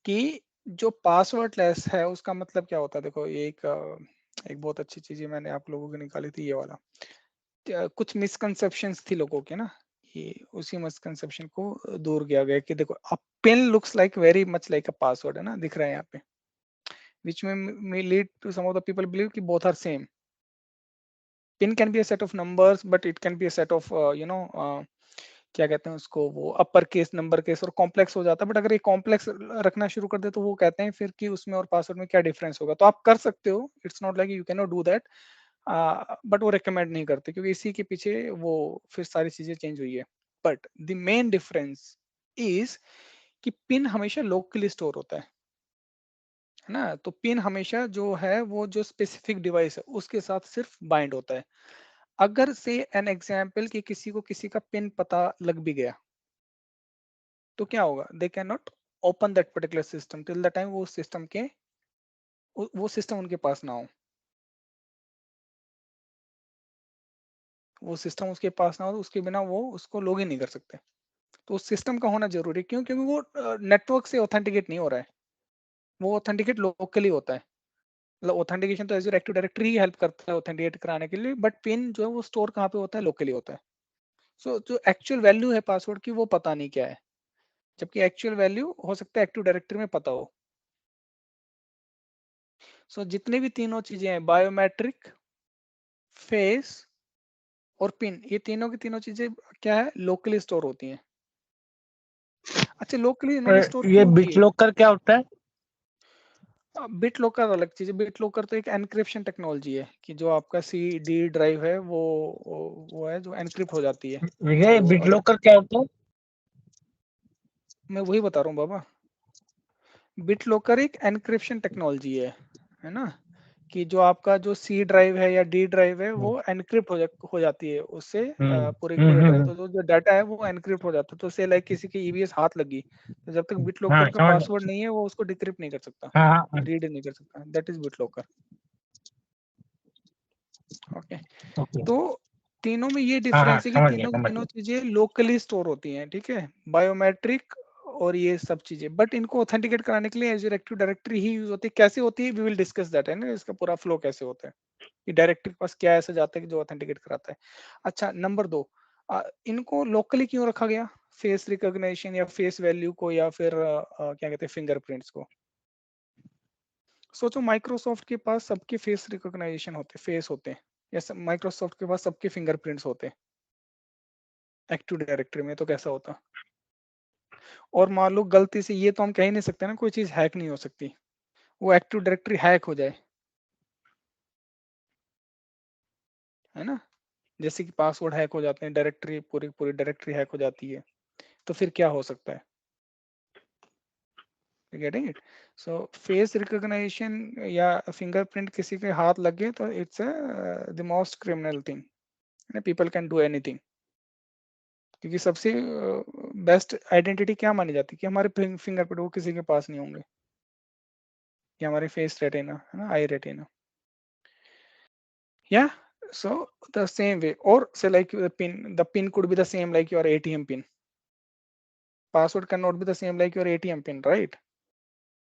कि जो पासवर्ड लेस है उसका मतलब क्या होता है? देखो ये एक बहुत अच्छी चीज है, मैंने आप लोगों को निकाली थी, ये वाला। कुछ मिसकंसेप्शंस थी लोगों के ना, ये उसी मिसकंसेप्शन को दूर किया गया कि देखो, a pin looks like very much like a password, है ना, दिख रहा है यहाँ पे, which may lead to some of the people believe कि both are same. Pin can be a set of numbers, but it can be a set of क्या कहते हैं उसको, वो अपर केस, नंबर केस, और कॉम्प्लेक्स हो जाता है। बट अगर ये कॉम्प्लेक्स रखना शुरू कर दे तो वो कहते हैं फिर कि उसमें और पासवर्ड में क्या डिफरेंस होगा। तो आप कर सकते हो, it's not like you can not do that, but वो रिकमेंड नहीं करते क्योंकि इसी के पीछे वो फिर सारी चीजें चेंज हुई है। But the main difference is कि पिन हमेशा लोकली स्टोर होता है ना। तो पिन हमेशा जो है वो जो स्पेसिफिक डिवाइस है उसके साथ सिर्फ बाइंड होता है। अगर से एन एग्जाम्पल कि किसी को किसी का पिन पता लग भी गया तो क्या होगा? They can not open that particular system till the time वो सिस्टम के वो सिस्टम उनके पास ना हो, वो सिस्टम उसके पास ना हो, तो उसके बिना वो उसको लॉग इन नहीं कर सकते। तो उस सिस्टम का होना जरूरी है। क्यों? क्योंकि वो नेटवर्क से ऑथेंटिकेट नहीं हो रहा है, वो ऑथेंटिकेट लोकली होता है। मतलब ऑथेंटिकेशन तो एज़्योर एक्टिव डायरेक्टरी ही हेल्प करता है ऑथेंटिकेट कराने के लिए, बट पिन जो है वो स्टोर कहाँ पे होता है, लोकली होता है। सो जो एक्चुअल वैल्यू है पासवर्ड की वो पता नहीं क्या है, जबकि एक्चुअल वैल्यू हो सकता है एक्टिव डायरेक्टरी में पता हो। सो जितने भी तीनों चीजें हैं, बायोमेट्रिक, फेस और पिन, ये तीनों की तीनों चीजें क्या है, लोकली स्टोर होती हैं। अच्छा, लोकली इन्होंने स्टोर ये क्यों बिट किए? लॉकर क्या होता है? बिट लॉकर अलग चीज है। बिट लॉकर तो एक एनक्रिप्शन टेक्नोलॉजी है कि जो आपका सी डी ड्राइव है वो है जो एनक्रिप्ट हो जाती है। ये तो बिट अगर लॉकर क्या होता है? मैं वही बता रहा हूँ बाबा, बिट लॉकर एक एनक्रिप्शन टेक्नोलॉजी है ना, कि जो आपका जो सी ड्राइव है या डी ड्राइव है वो एनक्रिप्ट हो जाती है उससे, पूरे पूरे ड्राइव, तो जो डाटा है वो एनक्रिप्ट हो जाता है। तो से लाइक किसी की ईवीएस हाथ लगी, तो जब तक बिट हाँ लॉकर का समझ पासवर्ड नहीं है वो उसको डिक्रिप्ट नहीं कर सकता, हाँ हाँ रीड नहीं कर सकता। That is bit locker. Okay, okay तो तीनों में ये हाँ हाँ डिफरेंस है कि समझ गया तीनों की समझ तीनों गया। चीजें लोकली स्टोर होती हैं, ठीक है, बायोमेट्रिक और ये सब चीजें, बट इनको ऑथेंटिकेट कराने के लिए एज़्योर एक्टिव डायरेक्टरी ही यूज होती है। कैसे होती है, वी विल डिस्कस दैट, है ना, इसका पूरा फ्लो कैसे होता है, कि डायरेक्टरी के पास क्या ऐसा जाता है कि जो ऑथेंटिकेट कराता है। अच्छा, नंबर 2, इनको लोकली क्यों रखा गया, फेस रिकॉग्निशन या फेस वैल्यू को, या फिर क्या कहते हैं, फिंगरप्रिंट्स को। सोचो माइक्रोसॉफ्ट के पास सबके फेस रिकॉग्निशन होते, फेस होते हैं, या माइक्रोसॉफ्ट के पास सबके फिंगरप्रिंट्स होते हैं एक्टिव डायरेक्टरी में, तो कैसा होता। और मान लो गलती से, ये तो हम कह ही नहीं सकते ना कोई चीज हैक नहीं हो सकती, वो एक्टिव डायरेक्टरी हैक हो जाए, है ना, जैसे कि पासवर्ड हैक हो जाते हैं, डायरेक्टरी पूरी पूरी डायरेक्टरी हैक हो जाती है, तो फिर क्या हो सकता है, getting it. So face recognition या फिंगरप्रिंट किसी के हाथ लगे तो it's the most criminal thing, people can do anything, क्योंकि सबसे बेस्ट आइडेंटिटी क्या मानी जाती है, कि हमारे फिंगरप्रिंट वो किसी के पास नहीं होंगे, कि हमारे फेस रेटिना, है ना, आई रेटिना, या so the same way, or say like the pin could be the same like your ATM pin, password cannot be the same like your ATM pin, right,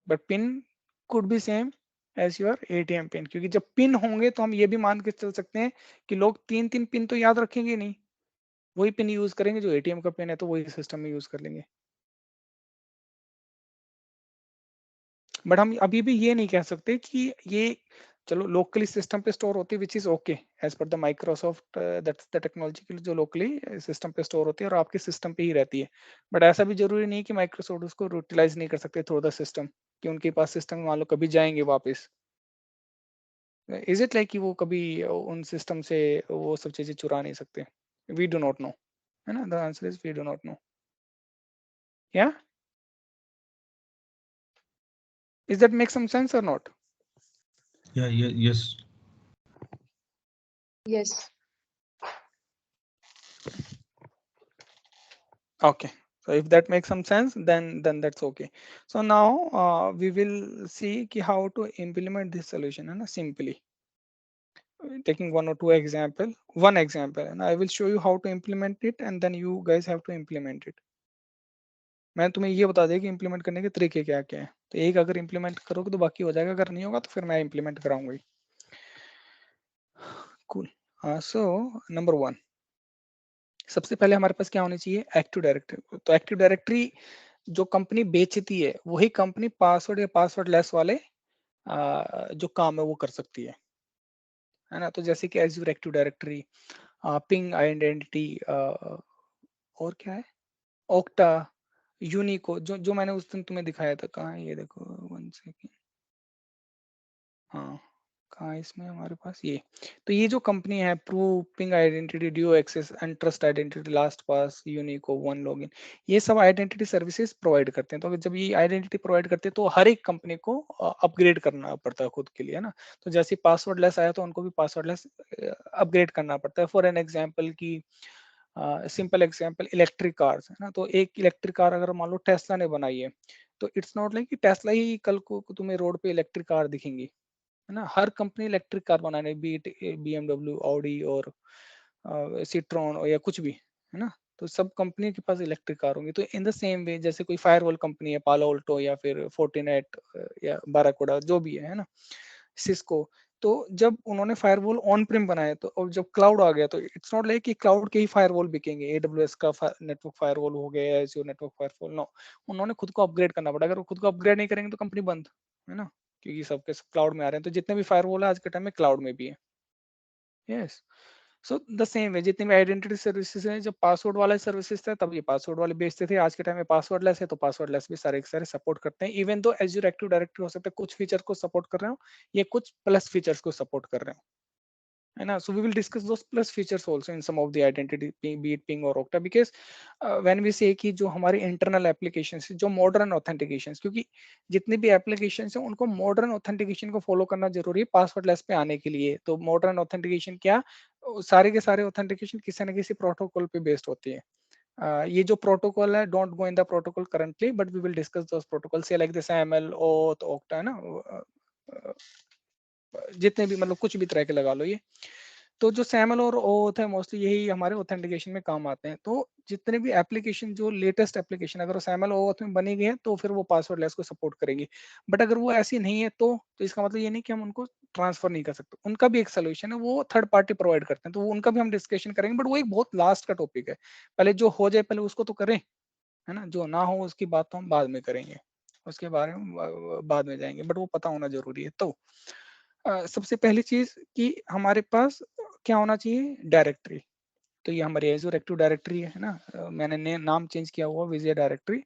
but pin could be same as your ATM pin, क्योंकि जब pin होंगे तो हम ये भी मान के चल सकते हैं कि लोग तीन तीन पिन तो याद रखेंगे नहीं, वही पिन यूज करेंगे जो एटीएम का पिन है, तो वही सिस्टम में यूज कर लेंगे। बट हम अभी भी ये नहीं कह सकते कि ये, चलो लोकली सिस्टम पे स्टोर होती है, which is okay as per the Microsoft, that's the technology के लिए जो लोकली सिस्टम पे स्टोर होती है और आपके सिस्टम पे ही रहती है। बट ऐसा भी जरूरी नहीं कि माइक्रोसॉफ्ट उसको यूटिलाइज नहीं कर सकते थ्रू द सिस्टम, कि उनके पास सिस्टम मान लो कभी जाएंगे वापस, इज इट लाइक कि वो कभी उन सिस्टम से वो सब चीजें चुरा नहीं सकते, वी डू नॉट नो, है ना, the answer is we do not know. या is that make some sense or not? Yes. Yes. Okay, so if that makes some sense, then that's okay. So now we will see ki how to implement this solution, है ना, simply taking one example, and I will show you how to implement it, and then you guys have to implement it. मैं तुम्हें ये बता दिया कि implement करने के तरीके क्या क्या है, तो एक अगर implement करोगे तो बाकी हो जाएगा, अगर नहीं होगा तो फिर मैं implement कराऊंगा ही। Cool. So number 1, सबसे पहले हमारे पास क्या होनी चाहिए, एक्टिव डायरेक्टरी। तो एक्टिव डायरेक्टरी जो कंपनी बेचती है वही कंपनी पासवर्ड या पासवर्ड लेस वाले जो काम है वो कर सकती है ना। तो जैसे कि Azure active directory, ping identity, और क्या है, ओक्टा, यूनिको, जो जो मैंने उस दिन तुम्हें दिखाया था, कहाँ है ये देखो, 1 सेकेंड, हाँ कहाँ है इसमें हमारे पास ये। तो ये जो कंपनी है, Prove, Ping Identity, Duo Access and Trust Identity, LastPass, Unico, OneLogin, ये सब आइडेंटिटी सर्विसेज प्रोवाइड करते हैं। तो जब ये आइडेंटिटी प्रोवाइड करते हैं तो हर एक कंपनी को अपग्रेड करना पड़ता है खुद के लिए, है ना। तो जैसे पासवर्ड लेस आया तो उनको भी पासवर्ड लेस अपग्रेड करना पड़ता है। फॉर एन एग्जाम्पल की सिंपल एग्जाम्पल, इलेक्ट्रिक कार्स, है ना, तो एक इलेक्ट्रिक कार अगर मान लो टेस्ला ने बनाई है, तो इट्स नॉट लाइक कि टेस्ला ही कल को तुम्हें रोड पे इलेक्ट्रिक कार दिखेंगी, है ना। हर कंपनी इलेक्ट्रिक कार बनाने, BMW, ऑडी और सिट्रॉन या कुछ भी, है ना, तो सब कंपनी के पास इलेक्ट्रिक कार होंगी। तो इन द सेम वे, जैसे कोई फायरवॉल कंपनी है, पालो अल्टो या फिर फोर्टिनेट या बाराकोडा, जो भी है ना, सिस्को। तो जब उन्होंने फायरवॉल ऑन प्रिम बनाया तो और जब क्लाउड आ गया तो इट्स नॉट लाइक कि क्लाउड के ही फायरवॉल बिकेंगे, एडब्ल्यूएस का नेटवर्क फायरवॉल हो गया, एज़्योर नेटवर्क फायरवॉल, नो, उन्होंने खुद को अपग्रेड करना पड़ा। अगर वो खुद को अपग्रेड नहीं करेंगे तो कंपनी बंद है ना, क्योंकि सबके सब क्लाउड में आ रहे हैं। तो जितने भी फायरवॉल है आज के टाइम में क्लाउड में भी है। Yes, so the same way जितने भी आइडेंटिटी सर्विसेज हैं, जब पासवर्ड वाले सर्विसेज थे तब ये पासवर्ड वाले बेचते थे, आज के टाइम में पासवर्ड लेस है तो पासवर्ड लेस भी सारे के सारे सपोर्ट करते हैं। Even though Azure active directory हो सकता है कुछ फीचर को सपोर्ट कर रहे हो, ये कुछ प्लस फीचर्स को सपोर्ट कर रहे हो, है ना। So we will discuss those plus features also in some of the identity, be it Ping or Okta, because when we say कि जो हमारी internal applications जो modern authentications, क्योंकि जितनी भी applications हैं उनको modern authentication को follow करना जरूरी है passwordless पे आने के लिए। तो modern authentication क्या, सारे के सारे authentication किसी न किसी protocol पे based होती है। ये जो प्रोटोकॉल है, don't go in the protocol currently, but we will discuss those protocols like this ML, OAuth, Okta, है ना, जितने भी मतलब कुछ भी तरह के लगा लो ये। तो जो सैमल और ओथ है मोस्टली यही हमारे ऑथेंटिकेशन में काम आते हैं। तो जितने भी एप्लीकेशन जो लेटेस्ट एप्लीकेशन अगर सैमल ओथ में बनी गई है तो फिर वो पासवर्ड लेस को सपोर्ट करेंगी। बट अगर वो ऐसी नहीं है तो इसका मतलब ये नहीं कि हम उनको ट्रांसफर नहीं कर सकते। उनका भी एक सोल्यूशन है, वो थर्ड पार्टी प्रोवाइड करते हैं, तो उनका भी हम डिस्कशन करेंगे, बट वो एक बहुत लास्ट का टॉपिक है। पहले जो हो जाए पहले उसको तो करें, है ना। जो ना हो उसकी बात तो हम बाद में करेंगे, उसके बारे में बाद में जाएंगे, बट वो पता होना जरूरी है। तो सबसे पहली चीज कि हमारे पास क्या होना चाहिए, डायरेक्टरी। तो ये हमारी एज़्योर एक्टिव डायरेक्टरी है ना। मैंने नाम चेंज किया हुआ विजय directory,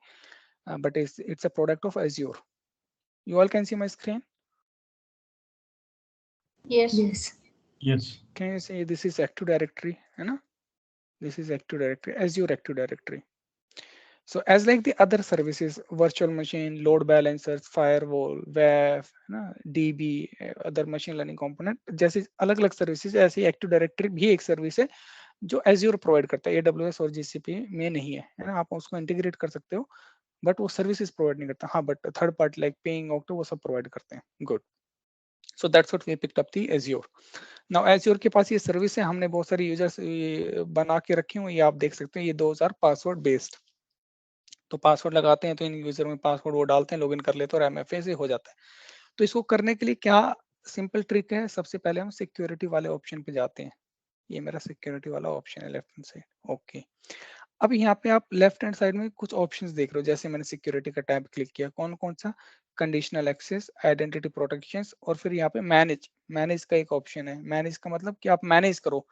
but it's a product of Azure. You all can see my screen, Yes. Yes. Yes. Can you see this is active directory, है ना। This is active directory, Azure active directory. So as like the other services, virtual machine, load balancers, firewall, WAF, है ना, DB, other machine learning component, जैसे अलग अलग services, ऐसी active directory भी एक सर्विस है जो Azure प्रोवाइड करता है, AWS और GCP में नहीं है ना। आप उसको इंटीग्रेट कर सकते हो बट वो सर्विसेज प्रोवाइड नहीं करता। हाँ, but third party like Ping, Okta वो सब प्रोवाइड करते हैं। Good, so that's what we picked up the Azure। Now Azure के पास ये सर्विस है, हमने बहुत सारी यूजर्स बना के रखी हुई, ये आप देख सकते हैं, ये 2000 पासवर्ड बेस्ड। तो पासवर्ड लगाते हैं तो इन यूजर में पासवर्ड वो डालते हैं, लॉगिन कर लेते हैं और एमएफए से हो जाता है। तो इसको करने के लिए क्या सिंपल ट्रिक है, सबसे पहले हम सिक्योरिटी वाले ऑप्शन पे जाते हैं। ये मेरा सिक्योरिटी वाला ऑप्शन है लेफ्ट हैंड साइड, ओके। अब यहाँ पे आप लेफ्ट हैंड साइड में कुछ ऑप्शंस देख रहे हो, जैसे मैंने सिक्योरिटी का टैब क्लिक किया, कौन कौन सा, कंडीशनल एक्सेस, आइडेंटिटी प्रोटेक्शंस, और फिर यहाँ पे मैनेज, मैनेज का एक ऑप्शन है। मैनेज का मतलब कि आप मैनेज करो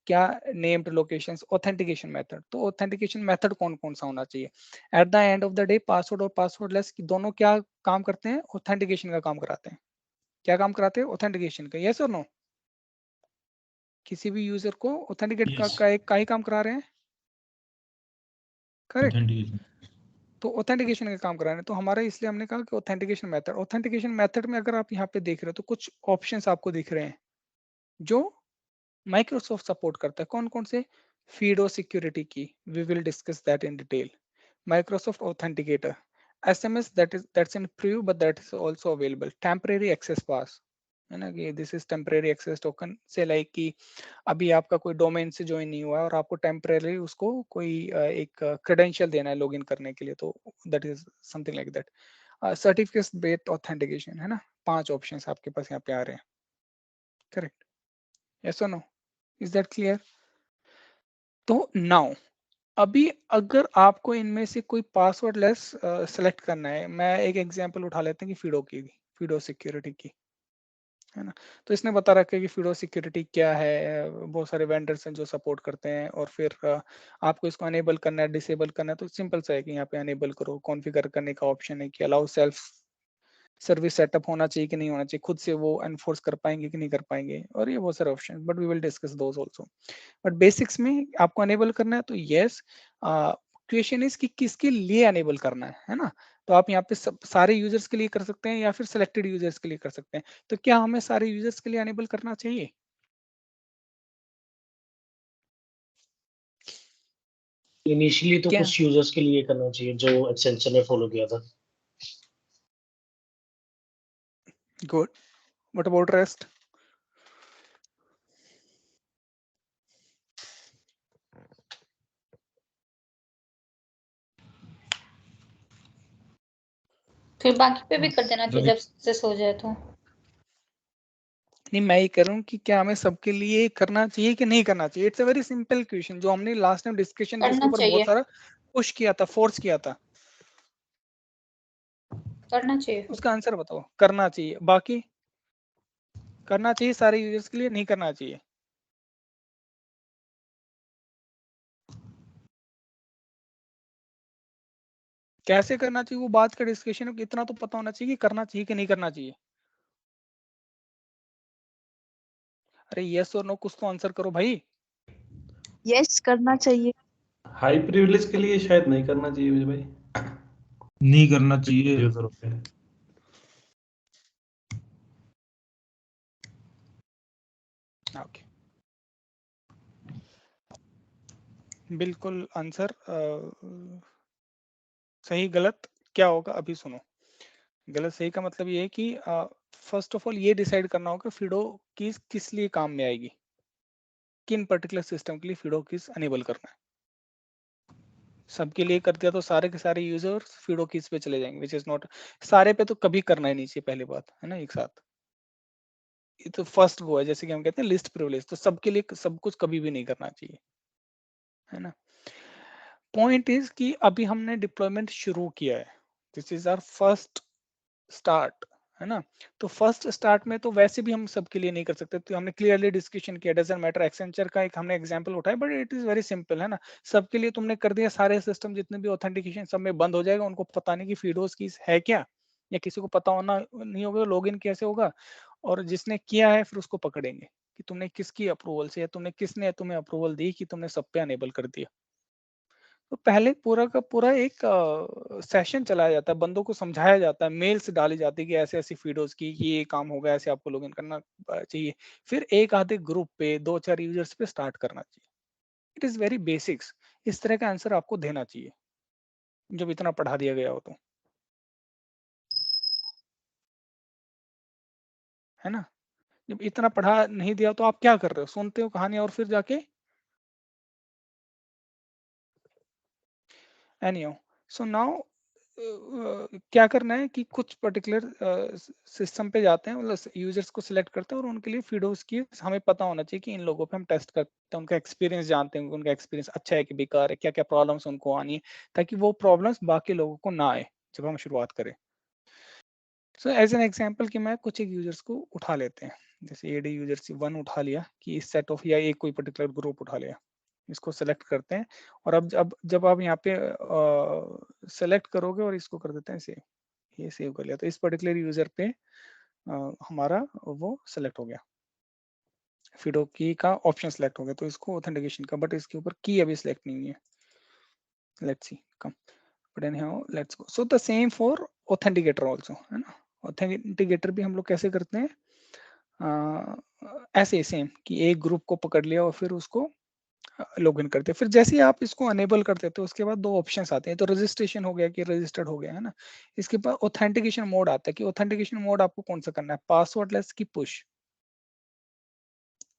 क्या, नेम्ड लोकेशंस, ऑथेंटिकेशन मेथड। तो ऑथेंटिकेशन मेथड कौन कौन सा होना चाहिए। At the end of the day password और पासवर्ड लेस दोनों क्या काम करते हैं, ऑथेंटिकेशन का काम कराते हैं। क्या काम कराते हैं, ऑथेंटिकेशन का, यस और नो। किसी भी यूजर को ऑथेंटिकेट Yes. का ही काम करा रहे हैं, करेक्ट। Authentication. तो ऑथेंटिकेशन का काम करा रहे हैं, तो हमारा इसलिए हमने कहा कि ऑथेंटिकेशन मेथड। ऑथेंटिकेशन मेथड में अगर आप यहाँ पे देख रहे हो तो कुछ ऑप्शंस आपको दिख रहे हैं जो माइक्रोसॉफ्ट सपोर्ट करता है। कौन कौन से, FIDO सिक्योरिटी की, we will discuss that in detail. Microsoft Authenticator, SMS that's in preview but that is also available. Temporary access pass, है ना, कि this is temporary access token से लाइक कि अभी आपका कोई डोमेन से ज्वाइन नहीं हुआ है और आपको टेम्परेरी उसको कोई एक क्रेडेंशियल देना है लॉगिन करने के लिए, तो that is something like that. Certificate based authentication, है ना। 5 ऑप्शंस आपके पास यहाँ पे आ रहे हैं, करेक्ट, यस और नो, इज दैट क्लियर। तो नाउ अभी अगर आपको इनमें से कोई पासवर्ड लेस सेलेक्ट करना है, मैं एक एग्जांपल उठा लेते हैं कि फिडो की, फिडो सिक्योरिटी की, है ना। तो इसने बता रखा है कि फिडो सिक्योरिटी क्या है, बहुत सारे वेंडर्स हैं जो सपोर्ट करते हैं, और फिर आपको इसको अनेबल करना है, डिसेबल करना है। तो सिंपल सा है कि यहाँ पे अनेबल करो, कॉन्फ़िगर करने का ऑप्शन है कि अलाउ सेल्फ सर्विस सेटअप होना चाहिए कि नहीं होना चाहिए, खुद से वो एनफोर्स कर पाएंगे कि नहीं कर पाएंगे, और ये बहुत सारे option, but we will discuss those also. But basics में आपको अनेबल करना है तो यस। क्वेश्चन इज कि किसके लिए अनेबल करना है ना। तो आप यहाँ पे सारे यूजर्स के लिए कर सकते हैं या फिर सिलेक्टेड यूजर्स के लिए कर सकते हैं। तो क्या हमें सारे यूजर्स के लिए अनेबल करना चाहिए, इनिशियली तो क्या, कुछ यूजर्स के लिए करना चाहिए जो एक्सेंचर ने फॉलो किया था। Good, what about rest. फिर बाकी पे भी कर देना चाहिए रवि, जब सक्सेस हो जाए तो। नहीं, मैं ये कह रहा हूँ कि क्या हमें सबके लिए करना चाहिए कि नहीं करना चाहिए? It's a very simple question जो हमने लास्ट टाइम डिस्कशन के उसके करना ऊपर चाहिए, बहुत सारा पुश किया था, फोर्स किया था। करना चाहिए। उसका आंसर बताओ। करना चाहिए। बाकी करना चाहिए सारे यूजर्स के लिए, नहीं करना चाहिए? कैसे करना चाहिए वो बात का डिस्कशन है, इतना तो पता होना चाहिए कि करना चाहिए कि नहीं करना चाहिए। अरे यस और नो कुछ तो आंसर करो भाई। यस करना चाहिए। हाई प्रिविलेज के लिए शायद नहीं करना चाहिए विजय भाई। नहीं करना चाहिए। यूजर होते हैं। ओके, बिल्कुल आंसर सही गलत क्या होगा अभी सुनो। गलत सही का मतलब ये है कि फर्स्ट ऑफ ऑल ये डिसाइड करना होगा फिडो किस लिए काम में आएगी, किन पर्टिकुलर सिस्टम के लिए फिडो कीज अनेबल करना है। सबके लिए कर दिया तो सारे के सारे यूजर्स फिडो कीज पे चले जाएंगे, विच इज नॉट। सारे पे तो कभी करना ही नहीं चाहिए, पहली बात है ना, एक साथ। ये तो फर्स्ट वो है, जैसे कि हम कहते हैं लिस्ट प्रिविलेज, तो सबके लिए सब कुछ कभी भी नहीं करना चाहिए, है ना। पॉइंट इज कि अभी हमने डिप्लॉयमेंट शुरू किया है, this is our first start, है ना। तो फर्स्ट स्टार्ट में तो वैसे भी हम सबके लिए नहीं कर सकते, तो हमने क्लियरली डिस्कशन किया, डजंट मैटर। एक्सेंचर का एक हमने एग्जांपल उठाया, but it is very simple, है ना। सबके लिए तुमने कर दिया, सारे सिस्टम जितने भी ऑथेंटिकेशन सब में बंद हो जाएगा, उनको पता नहीं कि फीडोस की है क्या, या किसी को पता होना नहीं होगा लॉगिन कैसे होगा, और जिसने किया है फिर उसको पकड़ेंगे कि तुमने किसकी अप्रूवल से, या तुमने किसने तुम्हें अप्रूवल दी कि तुमने सब पे अनेबल कर दिया। तो पहले पूरा का पूरा एक सेशन चलाया जाता है, बंदों को समझाया जाता है, मेल्स डाली जाती है कि ऐसे ऐसी फीडोज की ये काम होगा, ऐसे आपको लॉगिन करना चाहिए। फिर एक आधे ग्रुप पे 2-4 यूजर्स पे स्टार्ट करना चाहिए। It is very basics. इस तरह का आंसर आपको देना चाहिए जब इतना पढ़ा दिया गया हो तो, है ना। जब इतना पढ़ा नहीं दिया तो आप क्या कर रहे हो, सुनते हो कहानी और फिर जाके एनीहाउ। सो नाउ क्या करना है कि कुछ पर्टिकुलर सिस्टम पे जाते हैं, मतलब यूजर्स को सिलेक्ट करते हैं, और उनके लिए फीडोस की हमें पता होना चाहिए कि इन लोगों पे हम टेस्ट करते हैं, उनका एक्सपीरियंस जानते हैं, उनका एक्सपीरियंस अच्छा है कि बेकार है, क्या क्या प्रॉब्लम्स उनको आनी है, ताकि वो प्रॉब्लम्स बाकी लोगों को ना आए जब हम शुरुआत करें। सो एज एन एग्जाम्पल कि मैं कुछ एक यूजर्स को उठा लेते हैं, जैसे एडी यूजर 1 उठा लिया, कि इस सेट ऑफ या एक कोई पर्टिकुलर ग्रुप उठा लिया, इसको सेलेक्ट करते हैं। और अब जब आप यहाँ पे सेलेक्ट करोगे और इसको कर देते हैं सेव, ये सेव कर लिया, तो इस पर्टिकुलर यूजर पे हमारा वो सेलेक्ट हो गया, फिडो की का ऑप्शन सेलेक्ट हो गया, तो इसको ऑथेंटिकेशन का, बट इसके ऊपर की अभी सेलेक्ट नहीं है। Let's see come, but anyhow let's go. So the same for authenticator also, है ना। ऑथेंटिकेटर भी हम लोग कैसे करते हैं, ऐसे सेम कि एक ग्रुप को पकड़ लिया और फिर उसको लॉगिन करते हैं। फिर जैसे ही आप इसको अनेबल कर देते हो, उसके बाद दो ऑप्शंस आते हैं, तो रजिस्ट्रेशन हो गया कि रजिस्टर्ड हो गया, है ना। इसके बाद ऑथेंटिकेशन मोड आता है, कि ऑथेंटिकेशन मोड आपको कौन सा करना है, पासवर्डलेस की पुश।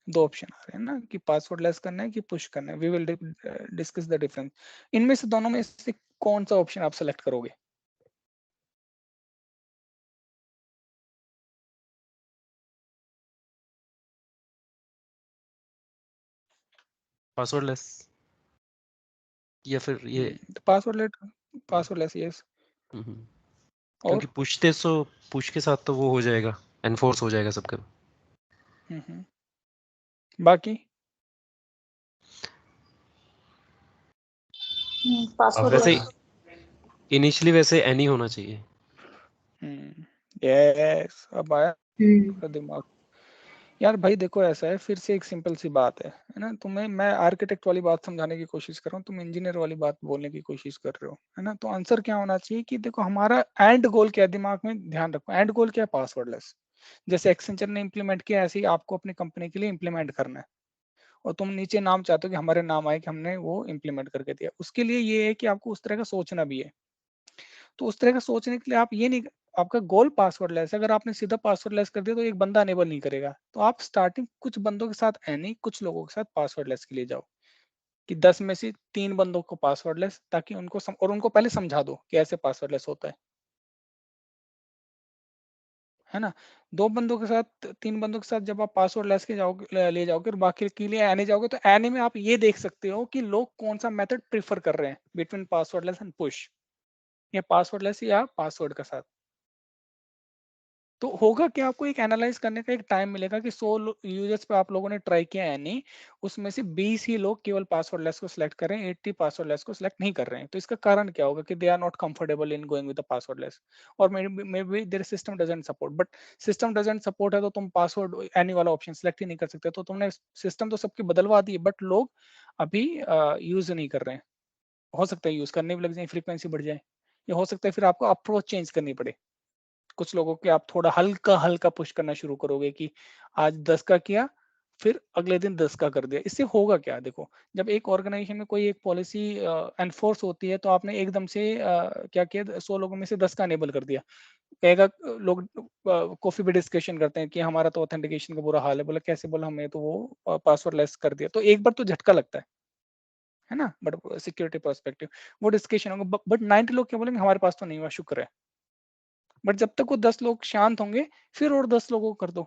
दो ऑप्शन आ रहे हैं ना, कि पासवर्डलेस करना है कि पुश करना है। We will discuss the difference. इनमें से दोनों में से कौन सा ऑप्शन आप सेलेक्ट करोगे? पासवर्डलेस, या फिर ये पासवर्डलेस यस। हम्म, और क्योंकि पुश के साथ तो वो हो जाएगा, एनफोर्स हो जाएगा सबका। बाकी पासवर्ड वैसे लेस। इनिशियली वैसे एनी होना चाहिए। यस, अब आया हम्म दिमाग। यार भाई देखो, ऐसा है, फिर से एक सिंपल सी बात है ना। तुम्हें मैं आर्किटेक्ट वाली बात समझाने की कोशिश कर रहा हूँ, तुम इंजीनियर वाली बात बोलने की कोशिश कर रहे हो, है ना। तो आंसर क्या होना चाहिए कि देखो हमारा एंड गोल क्या है, दिमाग में ध्यान रखो, एंड गोल क्या है, पासवर्डलेस। जैसे एक्सेंचर ने इम्प्लीमेंट किया, ऐसे ही आपको अपनी कंपनी के लिए इम्प्लीमेंट करना है, और तुम नीचे नाम चाहते हो कि हमारे नाम आए कि हमने वो इम्प्लीमेंट करके दिया। उसके लिए ये है कि आपको उस तरह का सोचना भी है। तो उस तरह का सोचने के लिए आप ये नहीं, आपका गोल पासवर्डलेस है, अगर आपने सीधा पासवर्डलेस कर दिया तो एक बंदा अनेबल नहीं करेगा। तो आप स्टार्टिंग कुछ बंदों के साथ एनी, कुछ लोगों के साथ पासवर्डलेस के लिए जाओ, कि 10 में से 3 बंदों को पासवर्डलेस, ताकि और उनको पहले समझा दो कि ऐसे पासवर्डलेस होता है है ना? 2 बंदों के साथ 3 बंदों के साथ जब आप पासवर्ड लेस के जाओगे ले जाओगे और बाकी के लिए एनी जाओगे, तो एनी में आप ये देख सकते हो कि लोग कौन-सा मेथड प्रेफ़र कर रहे हैं between password less and push, या पासवर्ड लेस या पासवर्ड के साथ। तो होगा क्या, आपको एक एनालाइज़ करने का एक टाइम मिलेगा कि 100 यूजर्स पे आप लोगों ने ट्राई किया है नहीं, उसमें से 20 ही लोग केवल पासवर्ड लेस को सिलेक्ट कर रहे हैं, 80 पासवर्ड लेस को सिलेक्ट नहीं कर रहे हैं। तो इसका कारण क्या होगा कि they are not comfortable in going with the password less, और may be their system doesn't support. But system doesn't support है तो तुम पासवर्ड एनी वाला ऑप्शन सिलेक्ट ही नहीं कर सकते। तो तुमने सिस्टम तो सबकी बदलवा दी है, बट लोग अभी यूज़ नहीं कर रहे हैं। हो सकता है यूज़ करने भी लग जाए, फ्रीक्वेंसी बढ़ जाए, या हो सकता है फिर आपको अप्रोच चेंज करनी पड़े। कुछ लोगों के आप थोड़ा हल्का-हल्का पुश करना शुरू करोगे कि आज 10 का किया, फिर अगले दिन 10 का कर दिया। इससे होगा क्या, देखो, जब एक ऑर्गेनाइजेशन में कोई एक पॉलिसी एनफोर्स होती है, तो आपने एकदम से क्या किया, 100 लोगों में से 10 का इनेबल कर दिया। कहेगा लोग कॉफ़ी पे डिस्कशन करते हैं कि हमारा तो ऑथेंटिकेशन का बुरा हाल है। बोला कैसे? बोला हमने तो वो पासवर्ड लेस कर दिया। तो एक बार तो झटका लगता है ना? बट सिक्योरिटी पर्सपेक्टिव वो डिस्कशन होगा, ब बट 90 लोग क्या बोलेंगे, हमारे पास तो नहीं हुआ, शुक्र है। बट जब तक वो 10 लोग शांत होंगे, फिर और 10 लोगों को कर दो,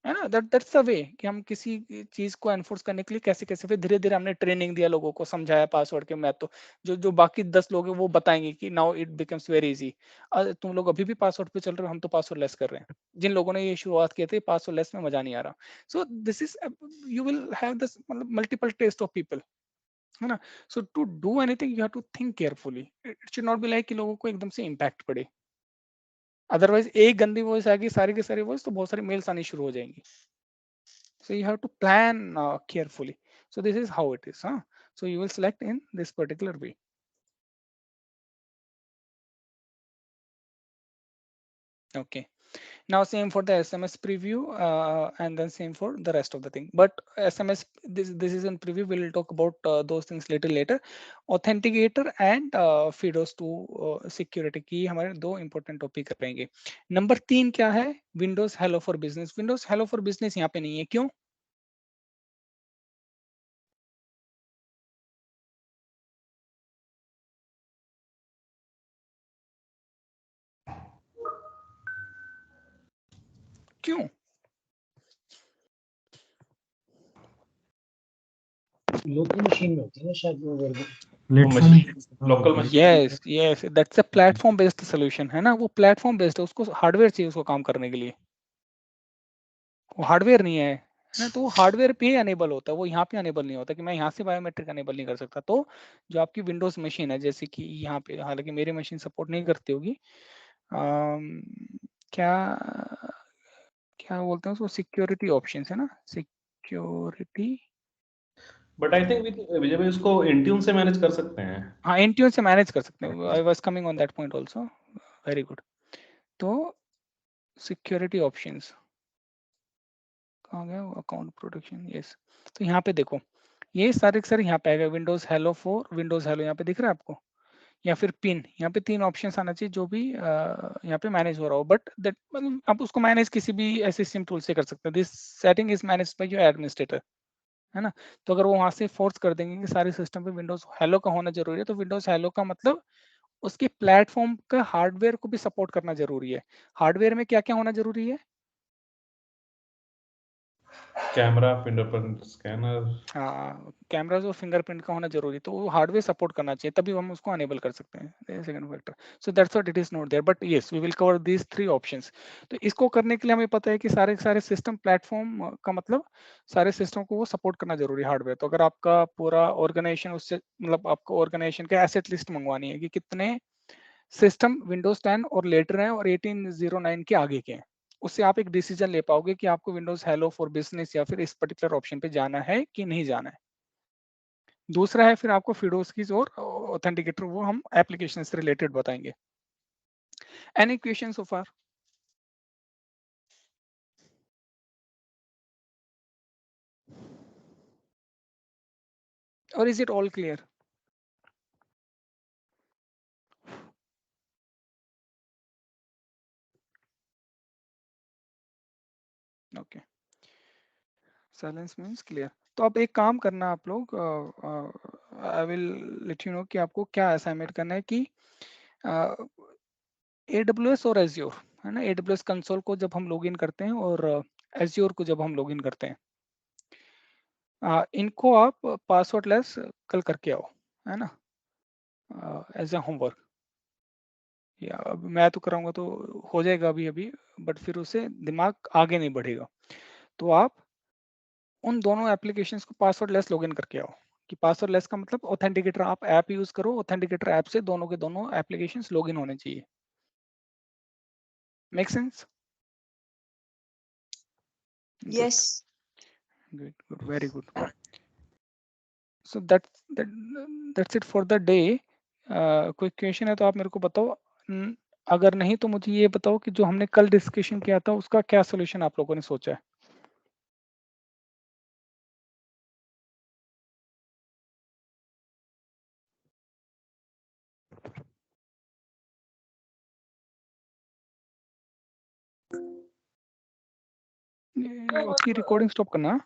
है ना? दैट्स द वे कि हम किसी चीज को एनफोर्स करने के लिए कैसे-कैसे, फिर धीरे-धीरे हमने ट्रेनिंग दिया, लोगों को समझाया पासवर्ड के महत्व। जो जो बाकी 10 लोग हैं वो बताएंगे कि now it becomes very easy. तुम लोग अभी भी पासवर्ड पे चल रहे हो, हम तो पासवर्ड लेस कर रहे हैं। जिन लोगों ने ये शुरुआत की थी, पासवर्ड लेस में मजा नहीं आ रहा। So this is, you will have this मतलब मल्टीपल टेस्ट ऑफ पीपल, है ना? So to do anything you have to think carefully. It should not be like कि लोगों को एकदम से इम्पैक्ट पड़े। अदरवाइज एक गंदी वॉइस आएगी, सारी की सारी वॉइस, तो बहुत सारी मेल्स आनी शुरू हो जाएंगी। So you have to plan carefully. So this is how it is, huh? So you will select in this particular way. Okay. Now same for the SMS preview, and then same for the rest of the thing. But SMS, this is in preview. We'll talk about those things later. Authenticator and FIDOS to security की हमारे दो important topic रहेंगे. Number 3 क्या है? Windows Hello for Business. Windows Hello for Business यहाँ पे नहीं है, क्यों? क्यों? लोकल मशीन में होती है ना शायद वो version. Platform local machine yes, that's a platform based solution, है ना? वो platform based है, उसको हार्डवेयर चाहिए उसको काम करने के लिए, वो हार्डवेयर नहीं है ना? तो वो हार्डवेयर पे ही अनेबल होता है, वो यहाँ पे अनेबल नहीं होता कि मैं यहाँ से बायोमेट्रिक अनेबल नहीं कर सकता। तो जो आपकी विंडोज मशीन है, जैसे कि यहाँ पे, हालांकि मेरी मशीन सपोर्ट नहीं करती होगी, क्या क्या बोलते हैं उसको, सिक्योरिटी ऑप्शन है ना, सिक्योरिटी। बट आई थिंक विजय भाई उसको इंट्यून से मैनेज कर सकते हैं। हाँ, इंट्यून से मैनेज कर सकते हैं। I was coming on that point also, very good. तो सिक्योरिटी ऑप्शंस कहाँ गया, अकाउंट प्रोटेक्शन, यस। तो यहाँ पे देखो, ये सारे के सारे यहाँ पे आएगा, Windows Hello for Windows hello यहाँ पे दिख रहा है आपको, या फिर पिन। यहाँ पे 3 ऑप्शंस आना चाहिए जो भी यहाँ पे मैनेज हो रहा हो, बट दैट मतलब आप उसको मैनेज किसी भी एसएसएम टूल से कर सकते हैं। This setting is managed by your administrator, है ना? तो अगर वो वहां से फोर्स कर देंगे कि सारे सिस्टम पे विंडोज हेलो का होना जरूरी है, तो विंडोज हेलो का मतलब उसके प्लेटफॉर्म का हार्डवेयर को भी सपोर्ट करना जरूरी है। हार्डवेयर में क्या क्या होना जरूरी है? Camera, fingerprint scanner. हाँ, कैमराज और फिंगरप्रिंट का होना जरूरी, तो वो हार्डवेयर सपोर्ट करना चाहिए, तभी हम उसको अनेबल कर सकते हैं, second factor. So that's what it is not there, but yes we will cover these 3 options. तो इसको करने के लिए हमें पता है कि सारे के सारे सिस्टम प्लेटफॉर्म का मतलब सारे सिस्टम को वो सपोर्ट करना जरूरी है, हार्डवेयर। तो अगर आपका पूरा ऑर्गेनाइजेशन उससे मतलब आपको ऑर्गेनाइजेशन का एसेट लिस्ट मंगवानी है कि कितने सिस्टम विंडोज 10 और लेटर हैं और 1809 के आगे के हैं, उससे आप एक डिसीजन ले पाओगे कि आपको विंडोज हेलो फॉर बिजनेस या फिर इस पर्टिकुलर ऑप्शन पे जाना है कि नहीं जाना है। दूसरा है फिर आपको फिडोस कीज और ऑथेंटिकेटर, वो हम एप्लीकेशन से रिलेटेड बताएंगे। एनी क्वेश्चन सो फार? और is it all clear? Okay, silence means clear. तो अब एक काम करना आप लोग, I will let you know कि आपको क्या असाइनमेंट करना है कि AWS और एज्योर, है ना। AWS कंसोल को जब हम लॉगिन करते हैं और एज्योर को जब हम लॉगिन करते हैं, इनको आप पासवर्ड लेस कल करके आओ, है ना, एज ए होमवर्क। या अब मैं तो कराऊंगा तो हो जाएगा अभी अभी, बट फिर उससे दिमाग आगे नहीं बढ़ेगा। तो आप उन दोनों एप्लीकेशंस को पासवर्ड लेस लॉगिन करके आओ। कि पासवर्ड लेस का मतलब ऑथेंटिकेटर आप ऐप यूज करो, ऑथेंटिकेटर ऐप से दोनों के दोनों एप्लीकेशंस लॉगिन होने चाहिए। Make sense? Yes. Good, good, very good. So that's it for the day. कोई क्वेश्चन है तो आप मेरे को बताओ। अगर नहीं तो मुझे ये बताओ कि जो हमने कल डिस्कशन किया था उसका क्या सोल्यूशन आप लोगों ने सोचा है। आपकी रिकॉर्डिंग स्टॉप करना।